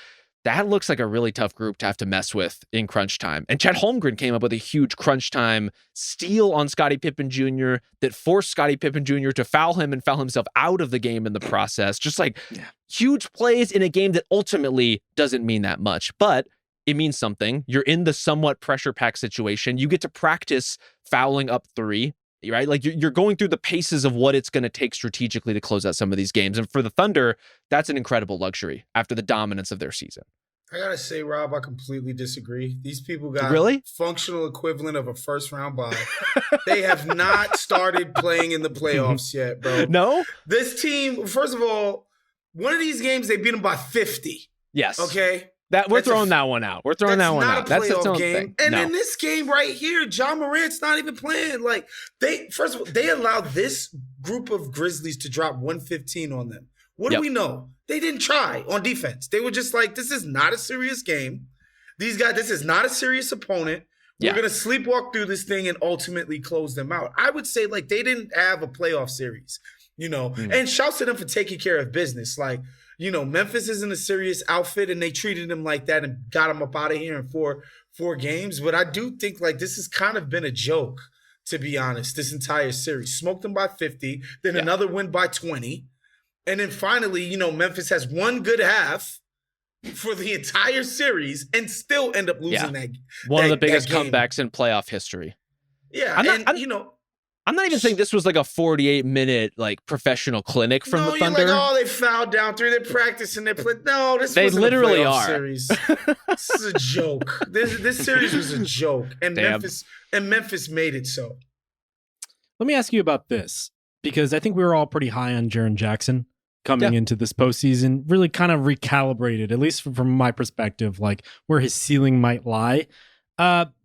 that looks like a really tough group to have to mess with in crunch time. And Chet Holmgren came up with a huge crunch time steal on Scottie Pippen Jr. that forced Scottie Pippen Jr. to foul him and foul himself out of the game in the process. Just like huge plays in a game that ultimately doesn't mean that much, but it means something. You're in the somewhat pressure pack situation. You get to practice fouling up 3. Right? Like you're going through the paces of what it's going to take strategically to close out some of these games. And for the Thunder, that's an incredible luxury after the dominance of their season. I got to say, Rob, I completely disagree. These people got functional equivalent of a first round bye. They have not started playing in the playoffs yet, bro. No? This team, first of all, one of these games, they beat them by 50. Yes. Okay? We're throwing that one out. We're throwing that one out. That's its own game. And in this game right here, John Morant's not even playing. Like first of all, they allowed this group of Grizzlies to drop 115 on them. What do we know? They didn't try on defense. They were just like, this is not a serious game. These guys, this is not a serious opponent. We're going to sleepwalk through this thing and ultimately close them out. I would say like they didn't have a playoff series, you know, and shouts to them for taking care of business. Like, you know, Memphis isn't a serious outfit, and they treated him like that and got him up out of here in four games. But I do think like this has kind of been a joke to be honest, this entire series. Smoked them by 50, then another win by 20. And then finally, you know, Memphis has one good half for the entire series and still end up losing that. One of the biggest comebacks in playoff history. Yeah, I'm not even saying this was like a 48-minute like professional clinic from the Thunder. You're like, oh, they fouled down 3. They're practicing. They play. No, they literally are. Series. This is a joke. This series was a joke, and Memphis made it so. Let me ask you about this, because I think we were all pretty high on Jaren Jackson coming into this postseason. Really kind of recalibrated, at least from my perspective, like where his ceiling might lie.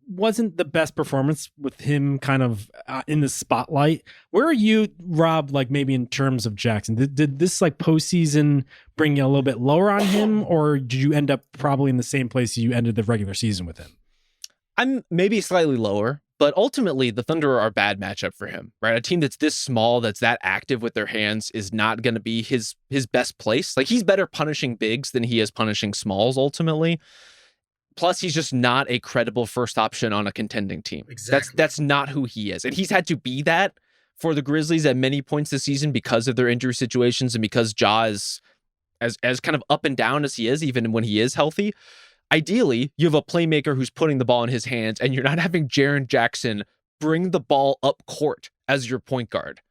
Wasn't the best performance with him kind of in the spotlight. Where are you, Rob, like maybe in terms of Jackson? Did this like postseason bring you a little bit lower on him, or did you end up probably in the same place you ended the regular season with him? I'm maybe slightly lower, but ultimately the Thunder are a bad matchup for him, right? A team that's this small, that's that active with their hands is not going to be his best place. Like, he's better punishing bigs than he is punishing smalls ultimately. Plus, he's just not a credible first option on a contending team. Exactly. That's not who he is. And he's had to be that for the Grizzlies at many points this season because of their injury situations and because Ja is as kind of up and down as he is, even when he is healthy. Ideally, you have a playmaker who's putting the ball in his hands, and you're not having Jaren Jackson bring the ball up court as your point guard.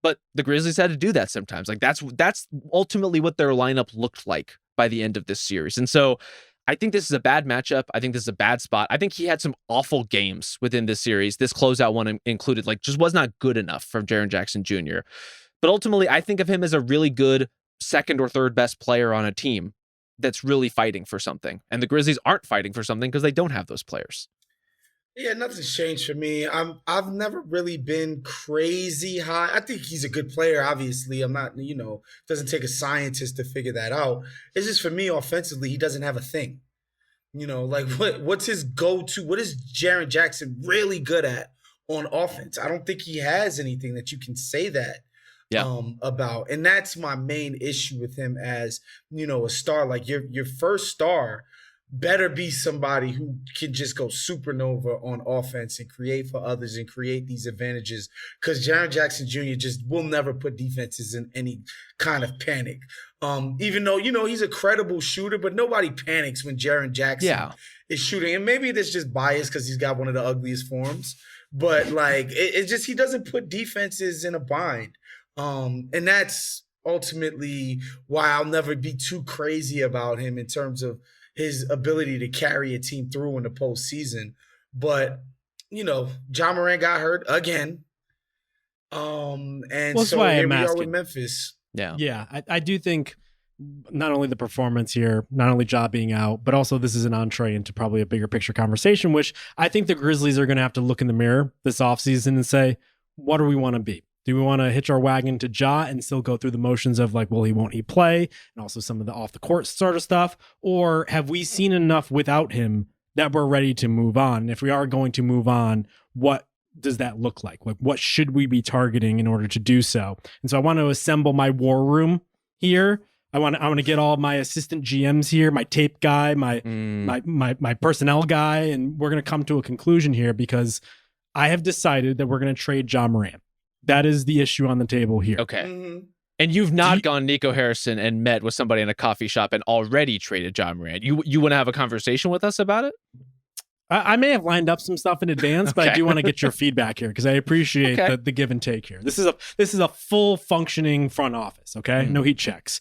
But the Grizzlies had to do that sometimes. Like, that's ultimately what their lineup looked like by the end of this series. And so I think this is a bad matchup. I think this is a bad spot. I think he had some awful games within this series. This closeout one included, like, just was not good enough from Jaren Jackson Jr. But ultimately, I think of him as a really good second or third best player on a team that's really fighting for something. And the Grizzlies aren't fighting for something because they don't have those players. Yeah, nothing's changed for me. I've never really been crazy high. I think he's a good player, obviously. I'm not, doesn't take a scientist to figure that out. It's just, for me, offensively, he doesn't have a thing. Like, what's his go-to? What is Jaren Jackson really good at on offense? I don't think he has anything that you can say that about. And that's my main issue with him as, a star. Like, your first star better be somebody who can just go supernova on offense and create for others and create these advantages, because Jaren Jackson Jr. just will never put defenses in any kind of panic. Even though, he's a credible shooter, but nobody panics when Jaren Jackson is shooting. And maybe that's just bias because he's got one of the ugliest forms, but like, it's just, he doesn't put defenses in a bind. And that's ultimately why I'll never be too crazy about him in terms of his ability to carry a team through in the postseason. But, Ja Morant got hurt again. And so here we are with Memphis. Yeah. I do think not only the performance here, not only Ja being out, but also this is an entree into probably a bigger picture conversation, which I think the Grizzlies are going to have to look in the mirror this offseason and say, what do we want to be? Do we want to hitch our wagon to Ja and still go through the motions of like, well, won't he play? And also some of the off the court sort of stuff. Or have we seen enough without him that we're ready to move on? And if we are going to move on, what does that look like? Like, what should we be targeting in order to do so? And so I want to assemble my war room here. I want to get all my assistant GMs here, my tape guy, my personnel guy, and we're going to come to a conclusion here, because I have decided that we're going to trade Ja Morant. That is the issue on the table here. Okay. Mm-hmm. And you've not gone Nico Harrison and met with somebody in a coffee shop and already traded Ja Morant. You want to have a conversation with us about it? I may have lined up some stuff in advance, but I do want to get your feedback here, because I appreciate the give and take here. This is a full functioning front office. Okay. Mm-hmm. No heat checks.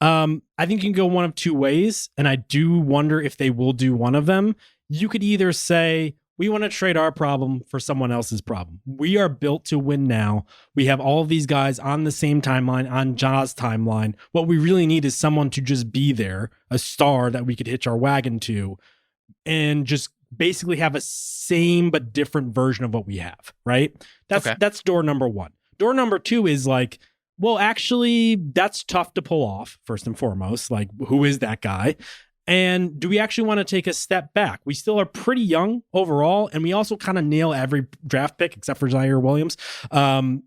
I think you can go one of two ways, and I do wonder if they will do one of them. You could either say, we want to trade our problem for someone else's problem. We are built to win now. We have all of these guys on the same timeline, on Ja's timeline. What we really need is someone to just be there, a star that we could hitch our wagon to, and just basically have a same but different version of what we have, right? That's door number one. Door number two is like, well, actually, that's tough to pull off, first and foremost. Like, who is that guy? And do we actually want to take a step back? We still are pretty young overall, and we also kind of nail every draft pick except for Zaire Williams. And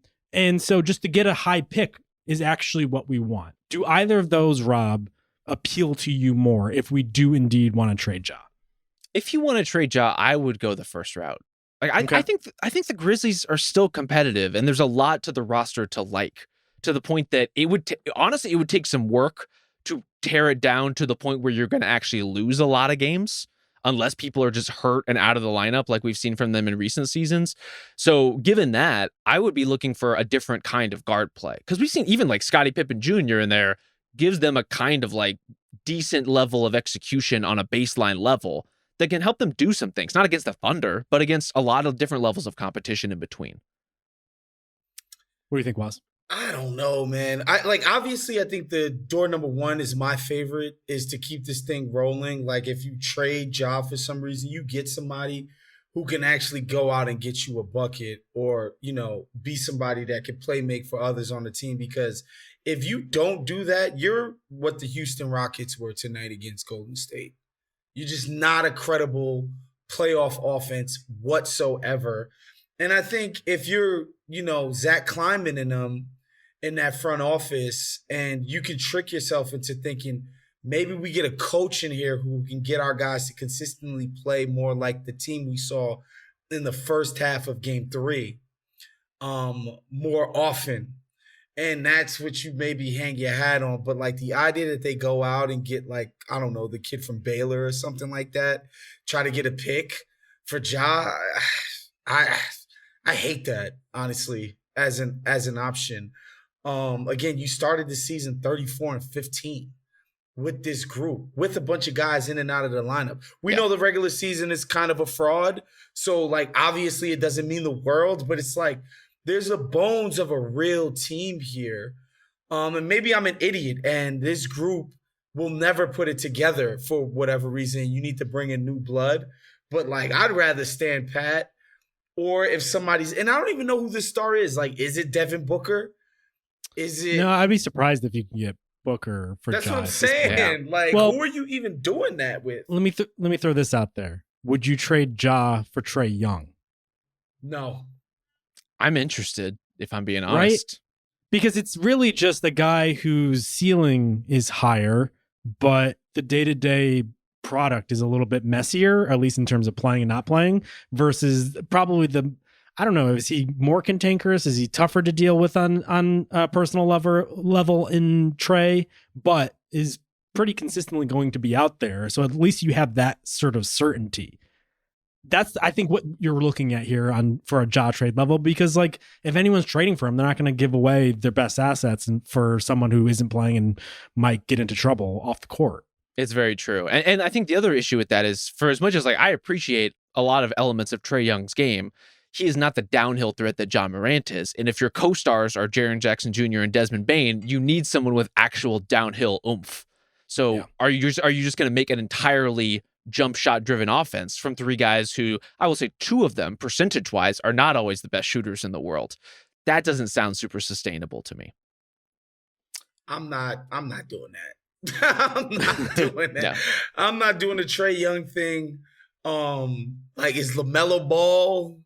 so just to get a high pick is actually what we want. Do either of those, Rob, appeal to you more if we do indeed want to trade Ja? If you want to trade Ja, I would go the first route. Like I think the Grizzlies are still competitive, and there's a lot to the roster to like, to the point that it would honestly it would take some work to tear it down to the point where you're going to actually lose a lot of games unless people are just hurt and out of the lineup like we've seen from them in recent seasons. So given that, I would be looking for a different kind of guard play, because we've seen even like Scottie Pippen Jr. in there gives them a kind of like decent level of execution on a baseline level that can help them do some things, not against the Thunder, but against a lot of different levels of competition in between. What do you think, Wos? I don't know, man. Obviously I think the door number one is my favorite, is to keep this thing rolling. Like if you trade Ja for some reason, you get somebody who can actually go out and get you a bucket, or, be somebody that can play make for others on the team. Because if you don't do that, you're what the Houston Rockets were tonight against Golden State. You're just not a credible playoff offense whatsoever. And I think if you're, Zach Kleiman and them in that front office, and you can trick yourself into thinking maybe we get a coach in here who can get our guys to consistently play more like the team we saw in the first half of Game 3 more often. And that's what you maybe hang your hat on. But like the idea that they go out and get, like, I don't know, the kid from Baylor or something like that, try to get a pick for Ja, I hate that, honestly, as an option. Again, you started the season 34-15 with this group, with a bunch of guys in and out of the lineup. We know the regular season is kind of a fraud. So like, obviously it doesn't mean the world, but it's like, there's a bones of a real team here. And maybe I'm an idiot and this group will never put it together for whatever reason. You need to bring in new blood. But like, I'd rather stand pat. Or if somebody's, and I don't even know who the star is. Like, is it Devin Booker? Is it? No, I'd be surprised if you can get Booker for That's Ja what I'm saying. Like, who are you even doing that with? Let me throw this out there. Would you trade Ja for Trae Young? No. I'm interested, if I'm being honest. Right? Because it's really just a guy whose ceiling is higher, but the day-to-day product is a little bit messier, at least in terms of playing and not playing, versus probably I don't know, is he more cantankerous? Is he tougher to deal with on a personal level in Trae, but is pretty consistently going to be out there. So at least you have that sort of certainty. That's, I think, what you're looking at here for a Ja trade level, because like if anyone's trading for him, they're not going to give away their best assets for someone who isn't playing and might get into trouble off the court. It's very true. And I think the other issue with that is, for as much as like I appreciate a lot of elements of Trae Young's game, he is not the downhill threat that John Morant is. And if your co-stars are Jaren Jackson Jr. and Desmond Bane, you need someone with actual downhill oomph. So are you just going to make an entirely jump shot driven offense from three guys who, I will say two of them percentage wise, are not always the best shooters in the world? That doesn't sound super sustainable to me. I'm not doing that. I'm not doing that. Yeah. I'm not doing the Trae Young thing. Like, is LaMelo Ball?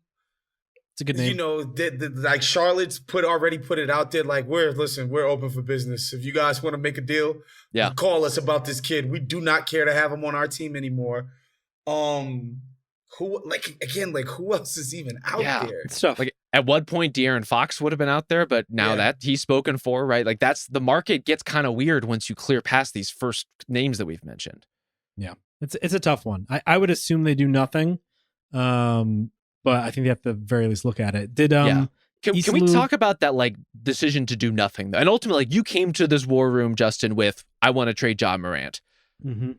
It's a good name. Like Charlotte's already put it out there. Like, we're open for business. If you guys want to make a deal, call us about this kid. We do not care to have him on our team anymore. Who else is even out there? It's tough. Like at one point, De'Aaron Fox would have been out there, but now that he's spoken for, right? Like that's the market gets kind of weird once you clear past these first names that we've mentioned. Yeah, it's a tough one. I would assume they do nothing, but I think they have to at the very least look at it. Can we talk about that like decision to do nothing though? And ultimately, like, you came to this war room, Justin, with I want to trade John Morant. Mm-hmm.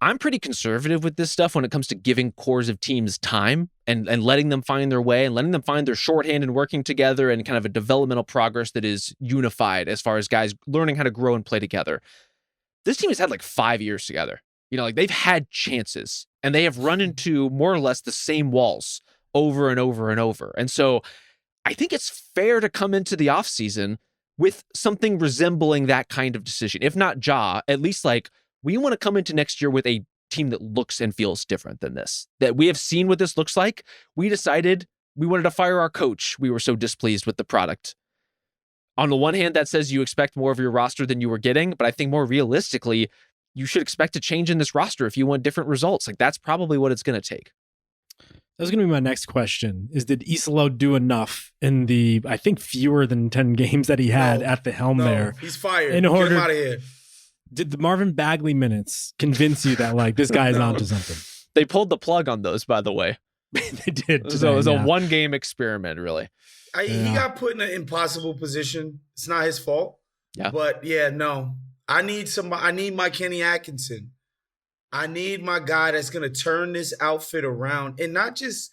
I'm pretty conservative with this stuff when it comes to giving cores of teams time and letting them find their way and letting them find their shorthand and working together and kind of a developmental progress that is unified as far as guys learning how to grow and play together. This team has had like 5 years together. Like they've had chances and they have run into more or less the same walls over and over and over. And so I think it's fair to come into the offseason with something resembling that kind of decision. If not Ja, at least like, we want to come into next year with a team that looks and feels different than this, that we have seen what this looks like. We decided we wanted to fire our coach. We were so displeased with the product. On the one hand, that says you expect more of your roster than you were getting, but I think more realistically, you should expect a change in this roster if you want different results. Like that's probably what it's going to take. That was going to be my next question is, did Isolo do enough in the, I think, fewer than 10 games that he had at the helm there? He's fired. In Get order, him out of here. Did the Marvin Bagley minutes convince you that, like, this guy is onto something? They pulled the plug on those, by the way. They did. So it was a one-game experiment, really. He got put in an impossible position. It's not his fault. Yeah. But, no. I need my Kenny Atkinson. I need my guy that's going to turn this outfit around and not just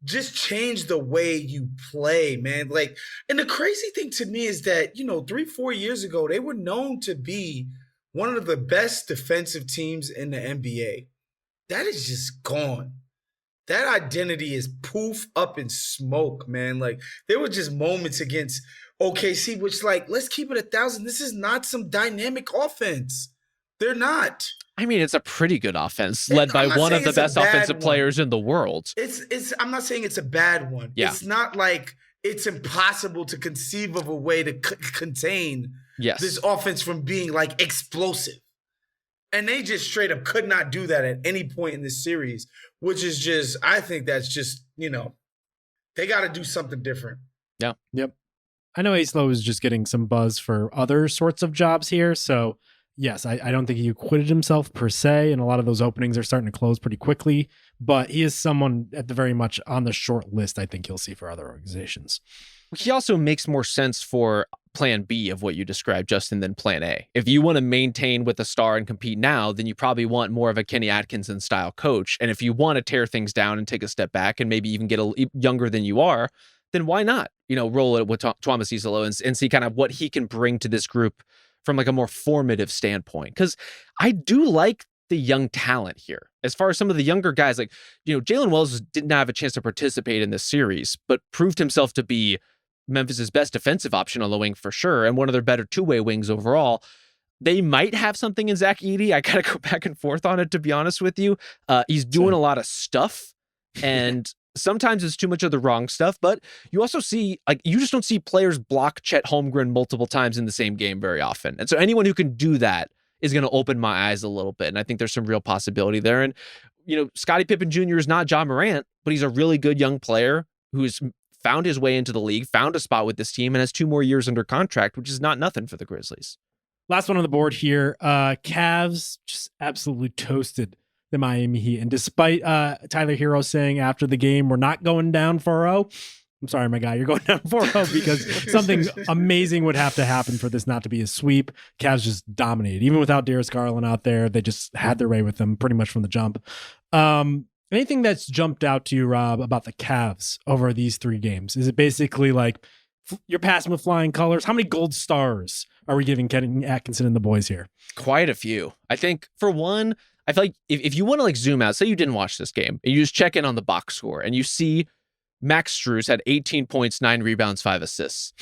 change the way you play, man. Like, and the crazy thing to me is that, 3-4 years ago, they were known to be one of the best defensive teams in the NBA. That is just gone. That identity is poof up in smoke, man. Like, there were just moments against OKC, which, like, let's keep it 1,000. This is not some dynamic offense. They're not. I mean, it's a pretty good offense led by one of the best offensive players in the world. I'm not saying it's a bad one. Yeah. It's not like it's impossible to conceive of a way to contain this offense from being, like, explosive. And they just straight up could not do that at any point in this series, which is just, I think that's just, they got to do something different. Yeah. Yep. I know Isolo is just getting some buzz for other sorts of jobs here, so yes, I don't think he acquitted himself per se, and a lot of those openings are starting to close pretty quickly, but he is someone at the very much on the short list I think you'll see for other organizations. He also makes more sense for plan B of what you described, Justin, than plan A. If you want to maintain with a star and compete now, then you probably want more of a Kenny Atkinson style coach. And if you want to tear things down and take a step back and maybe even get younger than you are, then why not, roll it with Thomas Isolo and see kind of what he can bring to this group from like a more formative standpoint. Because I do like the young talent here. As far as some of the younger guys, like, Jalen Wells didn't have a chance to participate in this series, but proved himself to be Memphis's best defensive option on the wing for sure, and one of their better two-way wings overall. They might have something in Zach Edey. I gotta go back and forth on it, to be honest with you. He's doing a lot of stuff, and sometimes it's too much of the wrong stuff, but you also see, like, you just don't see players block Chet Holmgren multiple times in the same game very often. And so anyone who can do that is going to open my eyes a little bit. And I think there's some real possibility there. And, Scottie Pippen Jr. is not Ja Morant, but he's a really good young player who's found his way into the league, found a spot with this team, and has 2 more years under contract, which is not nothing for the Grizzlies. Last one on the board here. Cavs just absolutely toasted the Miami Heat. And despite Tyler Hero saying after the game, we're not going down 4-0. I'm sorry, my guy, you're going down 4-0 because something amazing would have to happen for this not to be a sweep. Cavs just dominated. Even without Darius Garland out there, they just had their way with them pretty much from the jump. Anything that's jumped out to you, Rob, about the Cavs over these 3 games? Is it basically like you're passing with flying colors? How many gold stars are we giving Kenny Atkinson and the boys here? Quite a few. I think, for one, I feel like if you want to, like, zoom out, say you didn't watch this game, and you just check in on the box score, and you see Max Strus had 18 points, 9 rebounds, 5 assists.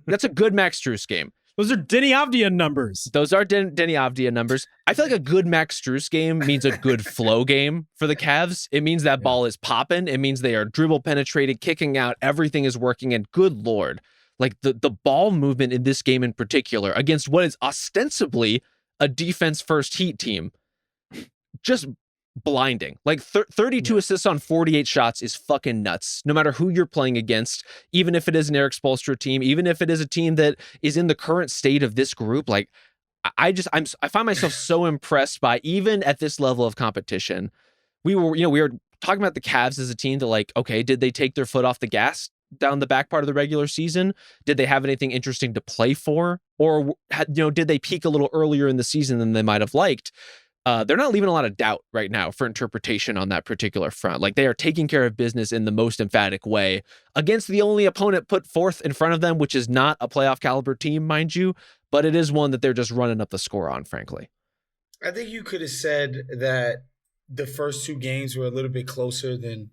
That's a good Max Strus game. Those are Denny Avdia numbers. Those are Denny Avdia numbers. I feel like a good Max Strus game means a good flow game for the Cavs. It means that ball is popping. It means they are dribble penetrated, kicking out. Everything is working. And good Lord, like the ball movement in this game in particular against what is ostensibly a defense first Heat team, just blinding. Like 32 assists on 48 shots is fucking nuts. No matter who you're playing against, even if it is an Eric Spoelstra team, even if it is a team that is in the current state of this group, like I find myself so impressed by, even at this level of competition. We were talking about the Cavs as a team that, like, okay, did they take their foot off the gas down the back part of the regular season? Did they have anything interesting to play for? Or, did they peak a little earlier in the season than they might have liked? They're not leaving a lot of doubt right now for interpretation on that particular front. Like, they are taking care of business in the most emphatic way against the only opponent put forth in front of them, which is not a playoff caliber team, mind you, but it is one that they're just running up the score on, frankly. I think you could have said that the first 2 games were a little bit closer than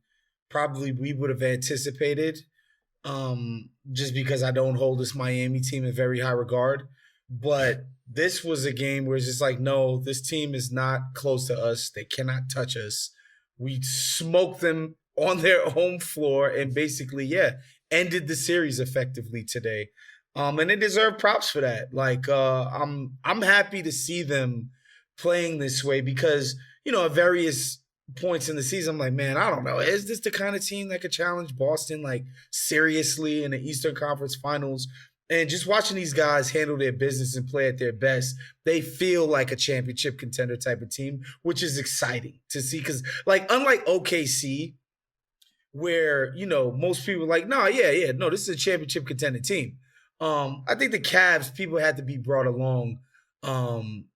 probably we would have anticipated, just because I don't hold this Miami team in very high regard. But this was a game where it's just like, no, this team is not close to us. They cannot touch us. We smoked them on their home floor and basically, ended the series effectively today. And they deserve props for that. Like, I'm happy to see them playing this way because, Verrier is points in the season, I'm like, man, I don't know. Is this the kind of team that could challenge Boston like seriously in the Eastern Conference Finals? And just watching these guys handle their business and play at their best, they feel like a championship contender type of team, which is exciting to see. Because, like, unlike OKC, where, you know, most people are like, no, no, this is a championship contending team. I think the Cavs, people had to be brought along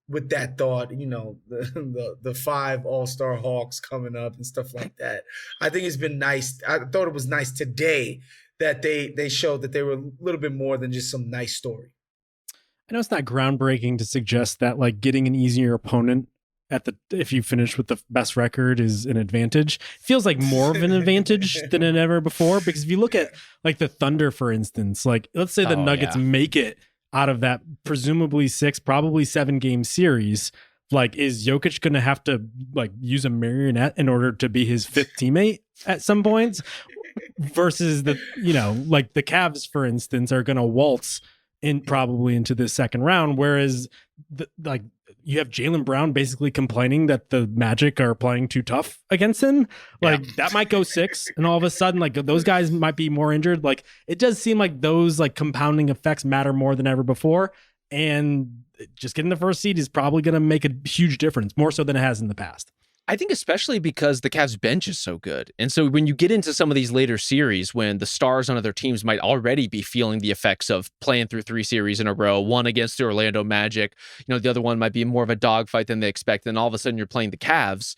with that thought, you know, the 5 All-Star Hawks coming up and stuff like that. I think it's been nice. I thought it was nice today that they showed that they were a little bit more than just some nice story. I know it's not groundbreaking to suggest that like getting an easier opponent if you finish with the best record is an advantage. Feels like more of an advantage than it ever before, because if you look at like the Thunder, for instance, like let's say the Nuggets make it out of that presumably 6, probably 7 game series, like is Jokic going to have to like use a marionette in order to be his 5th teammate at some points? Versus the, you know, like the Cavs, for instance, are going to waltz in probably into the second round. Whereas like you have Jaylen Brown basically complaining that the Magic are playing too tough against him. Like that might go 6 and all of a sudden like those guys might be more injured. Like it does seem like those like compounding effects matter more than ever before. And just getting the first seed is probably going to make a huge difference, more so than it has in the past. I think especially because the Cavs bench is so good. And so when you get into some of these later series, when the stars on other teams might already be feeling the effects of playing through 3 series in a row, one against the Orlando Magic, you know, the other one might be more of a dogfight than they expect. And all of a sudden you're playing the Cavs.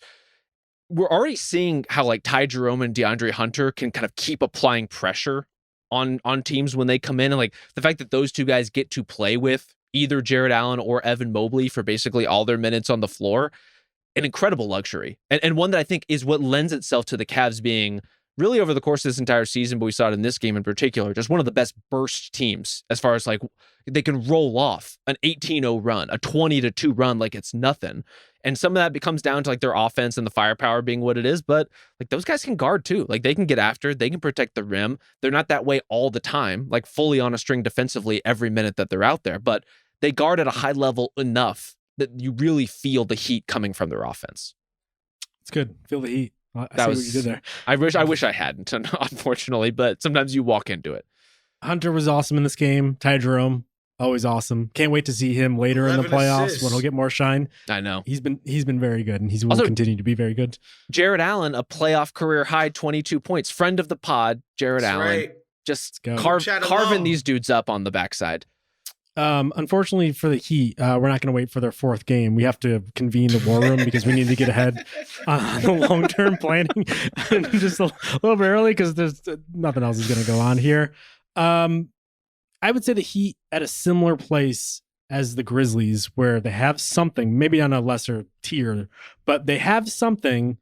We're already seeing how like Ty Jerome and DeAndre Hunter can kind of keep applying pressure on teams when they come in. And like the fact that those two guys get to play with either Jared Allen or Evan Mobley for basically all their minutes on the floor, an incredible luxury, and one that I think is what lends itself to the Cavs being really over the course of this entire season, but we saw it in this game in particular, just one of the best burst teams as far as like they can roll off an 18-0 run, a 20-2 run like it's nothing. And some of that comes down to like their offense and the firepower being what it is, but like those guys can guard too. Like they can get after, they can protect the rim. They're not that way all the time, like fully on a string defensively every minute that they're out there, but they guard at a high level enough that you really feel the heat coming from their offense. It's good. Feel the heat. I that see was, what you did there. I wish I hadn't, unfortunately, but sometimes you walk into it. Hunter was awesome in this game. Ty Jerome, always awesome. Can't wait to see him later in the playoffs assists. When he'll get more shine. I know. He's been very good, and he will continue to be very good. Jared Allen, a playoff career high 22 points. Friend of the pod, Jared Allen. Right. Just carving these dudes up on the backside. Unfortunately for the Heat, we're not going to wait for their 4th game. We have to convene the war room because we need to get ahead on the long-term planning just a little bit early because there's nothing else is going to go on here. I would say the Heat at a similar place as the Grizzlies, where they have something, maybe on a lesser tier, but they have something,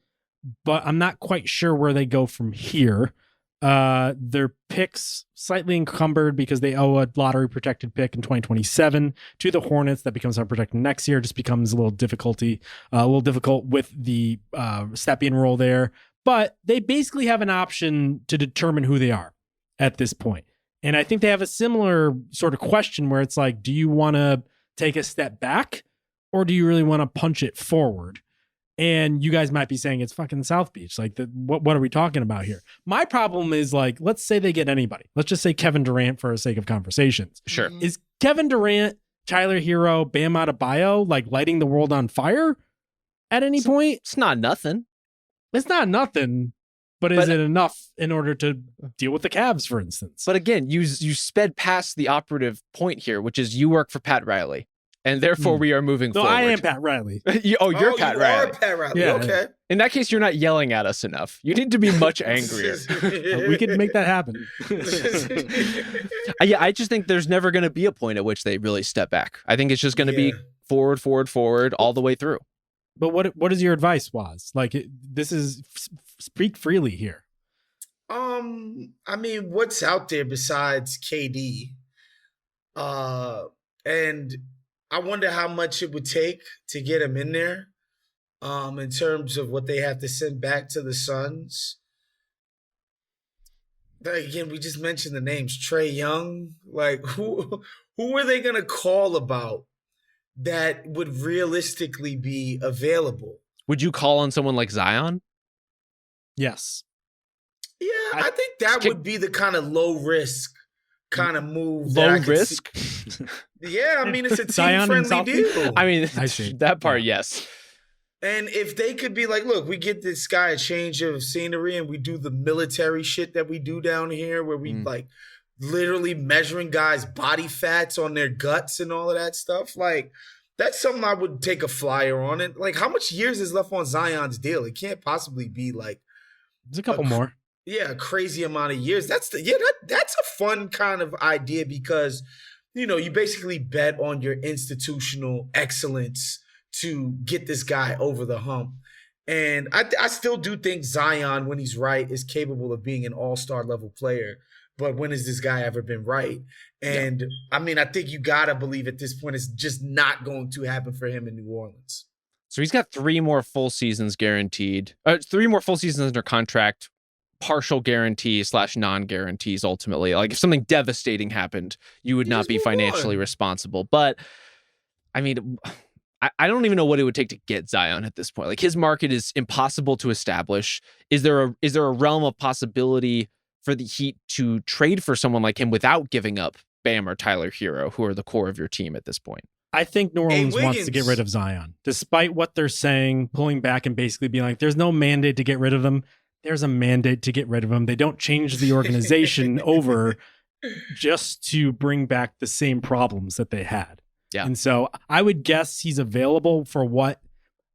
but I'm not quite sure where they go from here. Their picks slightly encumbered because they owe a lottery protected pick in 2027 to the Hornets. That becomes unprotected next year. Just becomes a little difficult with the Stepien role there. But they basically have an option to determine who they are at this point. And I think they have a similar sort of question where it's like, do you want to take a step back or do you really want to punch it forward? And you guys might be saying it's fucking South Beach. Like, what are we talking about here? My problem is, like, let's say they get anybody. Let's just say Kevin Durant for the sake of conversations. Sure. Is Kevin Durant, Tyler Hero, Bam Adebayo, like, lighting the world on fire at any point? It's not nothing. It's not nothing, but is it enough in order to deal with the Cavs, for instance? But again, you sped past the operative point here, which is you work for Pat Riley. And therefore, we are moving forward. I am Pat Riley. You're Pat Riley. Pat Riley. Yeah. Okay. In that case, you're not yelling at us enough. You need to be much angrier. We could make that happen. I just think there's never going to be a point at which they really step back. I think it's just going to be forward all the way through. But what is your advice, Woz? Like, this is speak freely here. I mean, what's out there besides KD? And I wonder how much it would take to get him in there, in terms of what they have to send back to the Suns. Again, we just mentioned the names Trae Young. Like, who are they going to call about that would realistically be available? Would you call on someone like Zion? Yes. Yeah, I think that would be the kind of low risk kind of move. Low risk? Yeah, I mean, it's a Zion and team-friendly deal. I mean, I see. that part, yes. And if they could be like, look, we get this guy a change of scenery and we do the military shit that we do down here where we like literally measuring guys' body fats on their guts and all of that stuff. Like, that's something I would take a flyer on. And like, how much years is left on Zion's deal? It can't possibly be like There's a couple more. Yeah, a crazy amount of years. That's a fun kind of idea because, you basically bet on your institutional excellence to get this guy over the hump. And I still do think Zion, when he's right, is capable of being an all-star level player. But when has this guy ever been right? And I mean, I think you got to believe at this point it's just not going to happen for him in New Orleans. So he's got 3 more full seasons guaranteed. 3 more full seasons under contract, partial guarantee / non-guarantees ultimately. Like if something devastating happened, you would not be financially responsible. But I mean, I don't even know what it would take to get Zion at this point. Like his market is impossible to establish. Is there a realm of possibility for the Heat to trade for someone like him without giving up Bam or Tyler Hero, who are the core of your team at this point? I think New Orleans wants to get rid of Zion, despite what they're saying, pulling back and basically being like, there's no mandate to get rid of them. There's a mandate to get rid of him. They don't change the organization over just to bring back the same problems that they had. Yeah. And so I would guess he's available for what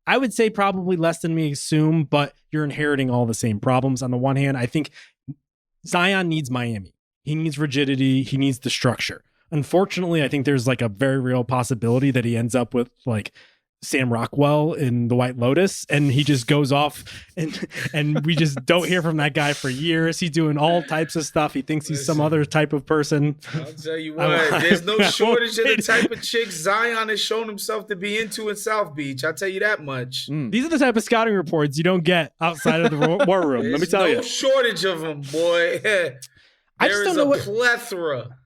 I would say probably less than we assume, but you're inheriting all the same problems. On the one hand, I think Zion needs Miami. He needs rigidity. He needs the structure. Unfortunately, I think there's like a very real possibility that he ends up with like Sam Rockwell in The White Lotus, and he just goes off and we just don't hear from that guy for years. He's doing all types of stuff. He thinks he's some other type of person. I'll tell you what, there's no shortage of the type of chicks Zion has shown himself to be into in South Beach. I'll tell you that much. These are the type of scouting reports you don't get outside of the war room. Let me tell you. No shortage of them, boy. There is a plethora.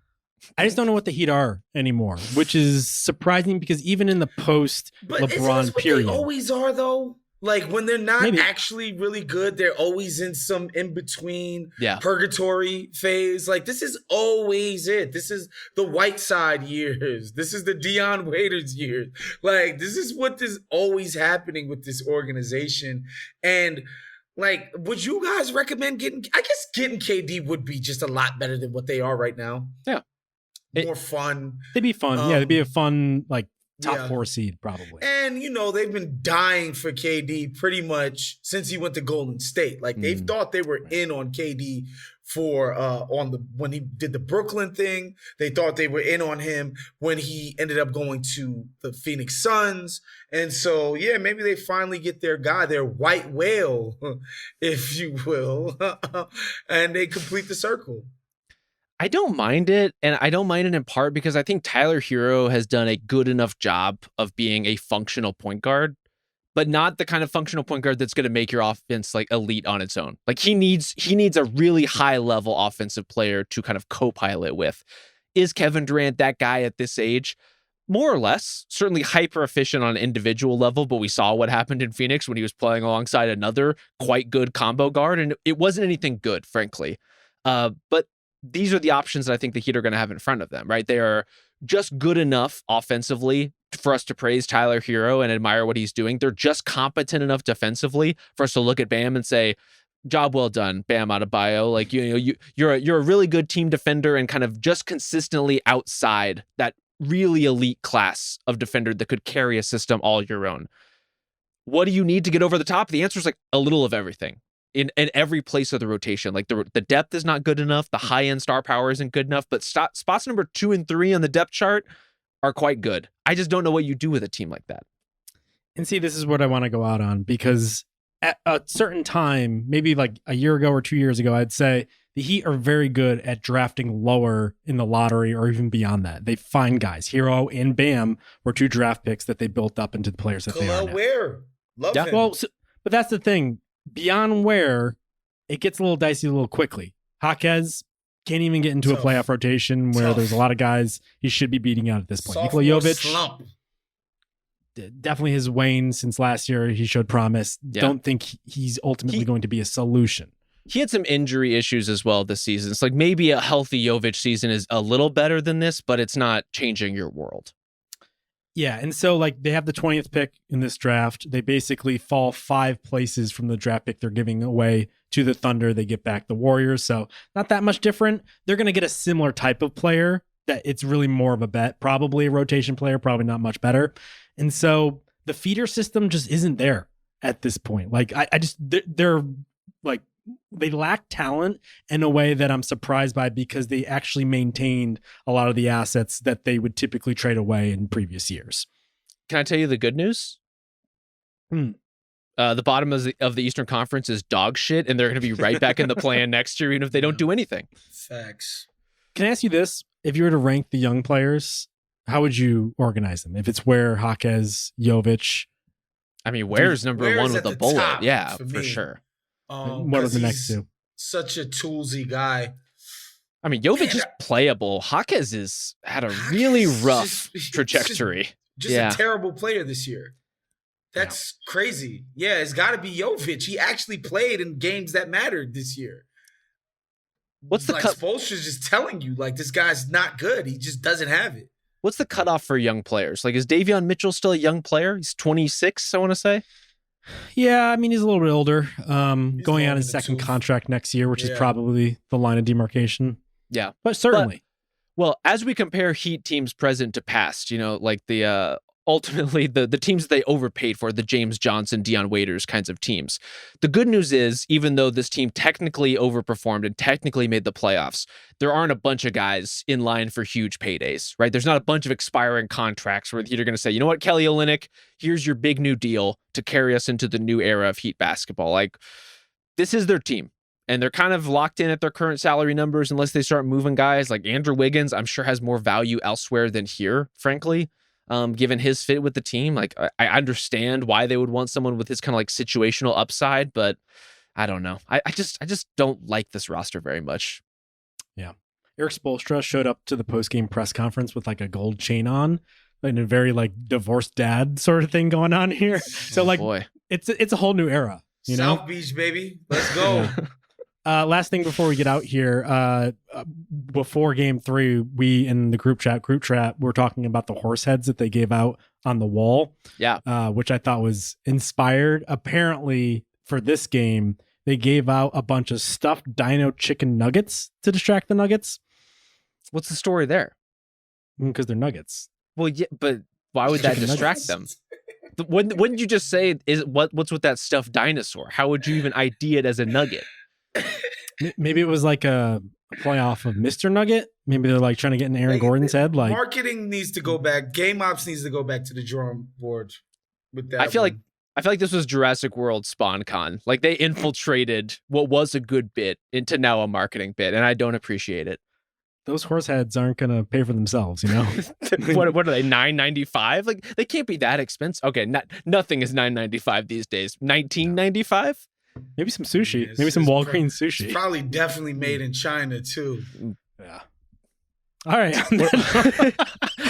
I just don't know what the Heat are anymore, which is surprising because even in the post LeBron period, they always are though. Like when they're not actually really good, they're always in some in between purgatory phase. Like this is always it. This is the Whiteside years. This is the Dion Waiters years. Like this is what is always happening with this organization. And like, would you guys recommend getting? I guess getting KD would be just a lot better than what they are right now. Yeah. More fun. They'd be fun. They'd be a fun, like, top 4 seed, probably. And, they've been dying for KD pretty much since he went to Golden State. Like, they thought they were in on KD for when he did the Brooklyn thing. They thought they were in on him when he ended up going to the Phoenix Suns. And so, maybe they finally get their guy, their white whale, if you will, and they complete the circle. I don't mind it, and I don't mind it in part because I think Tyler Hero has done a good enough job of being a functional point guard, but not the kind of functional point guard that's going to make your offense like elite on its own. Like he needs a really high level offensive player to kind of co-pilot with. Is Kevin Durant that guy at this age? More or less, certainly hyper efficient on an individual level, but we saw what happened in Phoenix when he was playing alongside another quite good combo guard, and it wasn't anything good, frankly. But these are the options that I think the Heat are going to have in front of them, right? They are just good enough offensively for us to praise Tyler Hero and admire what he's doing. They're just competent enough defensively for us to look at Bam and say, job well done, Bam Adebayo. Like, you're a really good team defender and kind of just consistently outside that really elite class of defender that could carry a system all your own. What do you need to get over the top? The answer is like a little of everything. In every place of the rotation. Like the depth is not good enough. The high-end star power isn't good enough. But spots number 2 and 3 on the depth chart are quite good. I just don't know what you do with a team like that. And see, this is what I want to go out on because at a certain time, maybe like a year ago or 2 years ago, I'd say the Heat are very good at drafting lower in the lottery or even beyond that. They find guys. Hero and Bam were 2 draft picks that they built up into the players that they are now. Where? Love him. Well, but that's the thing. Beyond where it gets a little dicey a little quickly. Jaquez can't even get into a playoff rotation where there's a lot of guys he should be beating out at this point. Nikola Jovic. Slump. definitely his wane since last year. He showed promise. Yeah. Don't think he's ultimately going to be a solution. He had some injury issues as well this season. It's like maybe a healthy Jovic season is a little better than this, but it's not changing your world. Yeah, and so like they have the 20th pick in this draft. They basically fall 5 places from the draft pick they're giving away to the Thunder. They get back the Warriors, so not that much different. They're going to get a similar type of player that it's really more of a bet, probably a rotation player, probably not much better. And so the feeder system just isn't there at this point. Like they're like, they lack talent in a way that I'm surprised by because they actually maintained a lot of the assets that they would typically trade away in previous years. Can I tell you the good news? The bottom of the Eastern Conference is dog shit, and they're going to be right back in the plan next year, even if they don't do anything. Facts. Can I ask you this? If you were to rank the young players, how would you organize them? If it's Ware, Jaquez, Jovic. I mean, Ware's number Ware's one with at a the bullet. top Yeah, for for me. sure. What are the next two? Such a toolsy guy. I mean, Jovic is playable. Jaquez had a really rough trajectory. Just a terrible player this year. That's crazy. Yeah, it's got to be Jovic. He actually played in games that mattered this year. What's the Spoelstra's just telling you, like, this guy's not good. He just doesn't have it. What's the cutoff for young players? Like, is Davion Mitchell still a young player? He's 26, I want to say. Yeah, I mean, he's a little bit older. Going on his second contract next year, which is probably the line of demarcation. Yeah. But certainly. Well, as we compare Heat teams present to past, like the ultimately the teams they overpaid for, the James Johnson, Dion Waiters kinds of teams. The good news is, even though this team technically overperformed and technically made the playoffs, there aren't a bunch of guys in line for huge paydays, right? There's not a bunch of expiring contracts where you're going to say, you know what, Kelly Olynyk, here's your big new deal to carry us into the new era of Heat basketball. Like, this is their team. And they're kind of locked in at their current salary numbers unless they start moving guys. Like Andrew Wiggins, I'm sure has more value elsewhere than here, frankly, given his fit with the team. Like, I understand why they would want someone with his kind of like situational upside, but I don't know. I just don't like this roster very much. Yeah. Eric Spoelstra showed up to the post-game press conference with like a gold chain on and a very like divorced dad sort of thing going on here. So it's a whole new era, South Beach, baby. Let's go. Last thing before we get out here, before game 3, we in the group chat were talking about the horse heads that they gave out on the wall. Yeah. Which I thought was inspired. Apparently for this game, they gave out a bunch of stuffed dino chicken nuggets to distract the Nuggets. What's the story there? Because they're nuggets. Well, yeah, but why would that distract them? Wouldn't you just say, what's with that stuffed dinosaur? How would you even ID it as a nugget? Maybe it was like a playoff of Mr. Nugget. Maybe they're like trying to get in Aaron Gordon's head. Like, marketing needs to go back. Game Ops needs to go back to the drawing board with that. I feel like this was Jurassic World SpawnCon. Like, they infiltrated what was a good bit into now a marketing bit, and I don't appreciate it. Those horse heads aren't going to pay for themselves, what are they, $9.95? Like, they can't be that expensive. Okay, nothing is $9.95 these days. $19.95? Maybe some sushi. Maybe some Walgreens sushi. It's probably definitely made in China too. Yeah. All right. I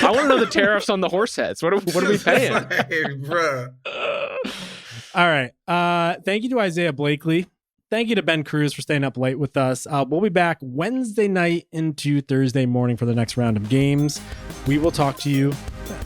want to know the tariffs on the horse heads. What are we paying? Bruh. All right. Thank you to Isaiah Blakely. Thank you to Ben Cruz for staying up late with us. We'll be back Wednesday night into Thursday morning for the next round of games. We will talk to you then.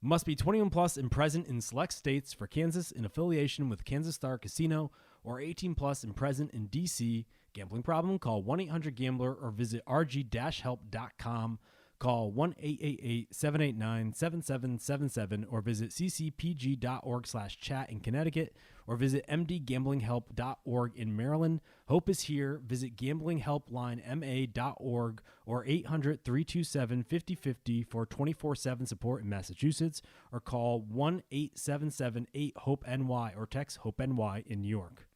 Must be 21 plus and present in select states for Kansas in affiliation with Kansas Star Casino, or 18 plus and present in D.C. Gambling problem? Call 1-800-GAMBLER or visit rg-help.com. Call 1-888-789-7777 or visit ccpg.org/chat in Connecticut or visit mdgamblinghelp.org in Maryland. Hope is here. Visit gamblinghelplinema.org or 800-327-5050 for 24/7 support in Massachusetts, or call 1-877-8-HOPE-NY or text HOPE-NY in New York.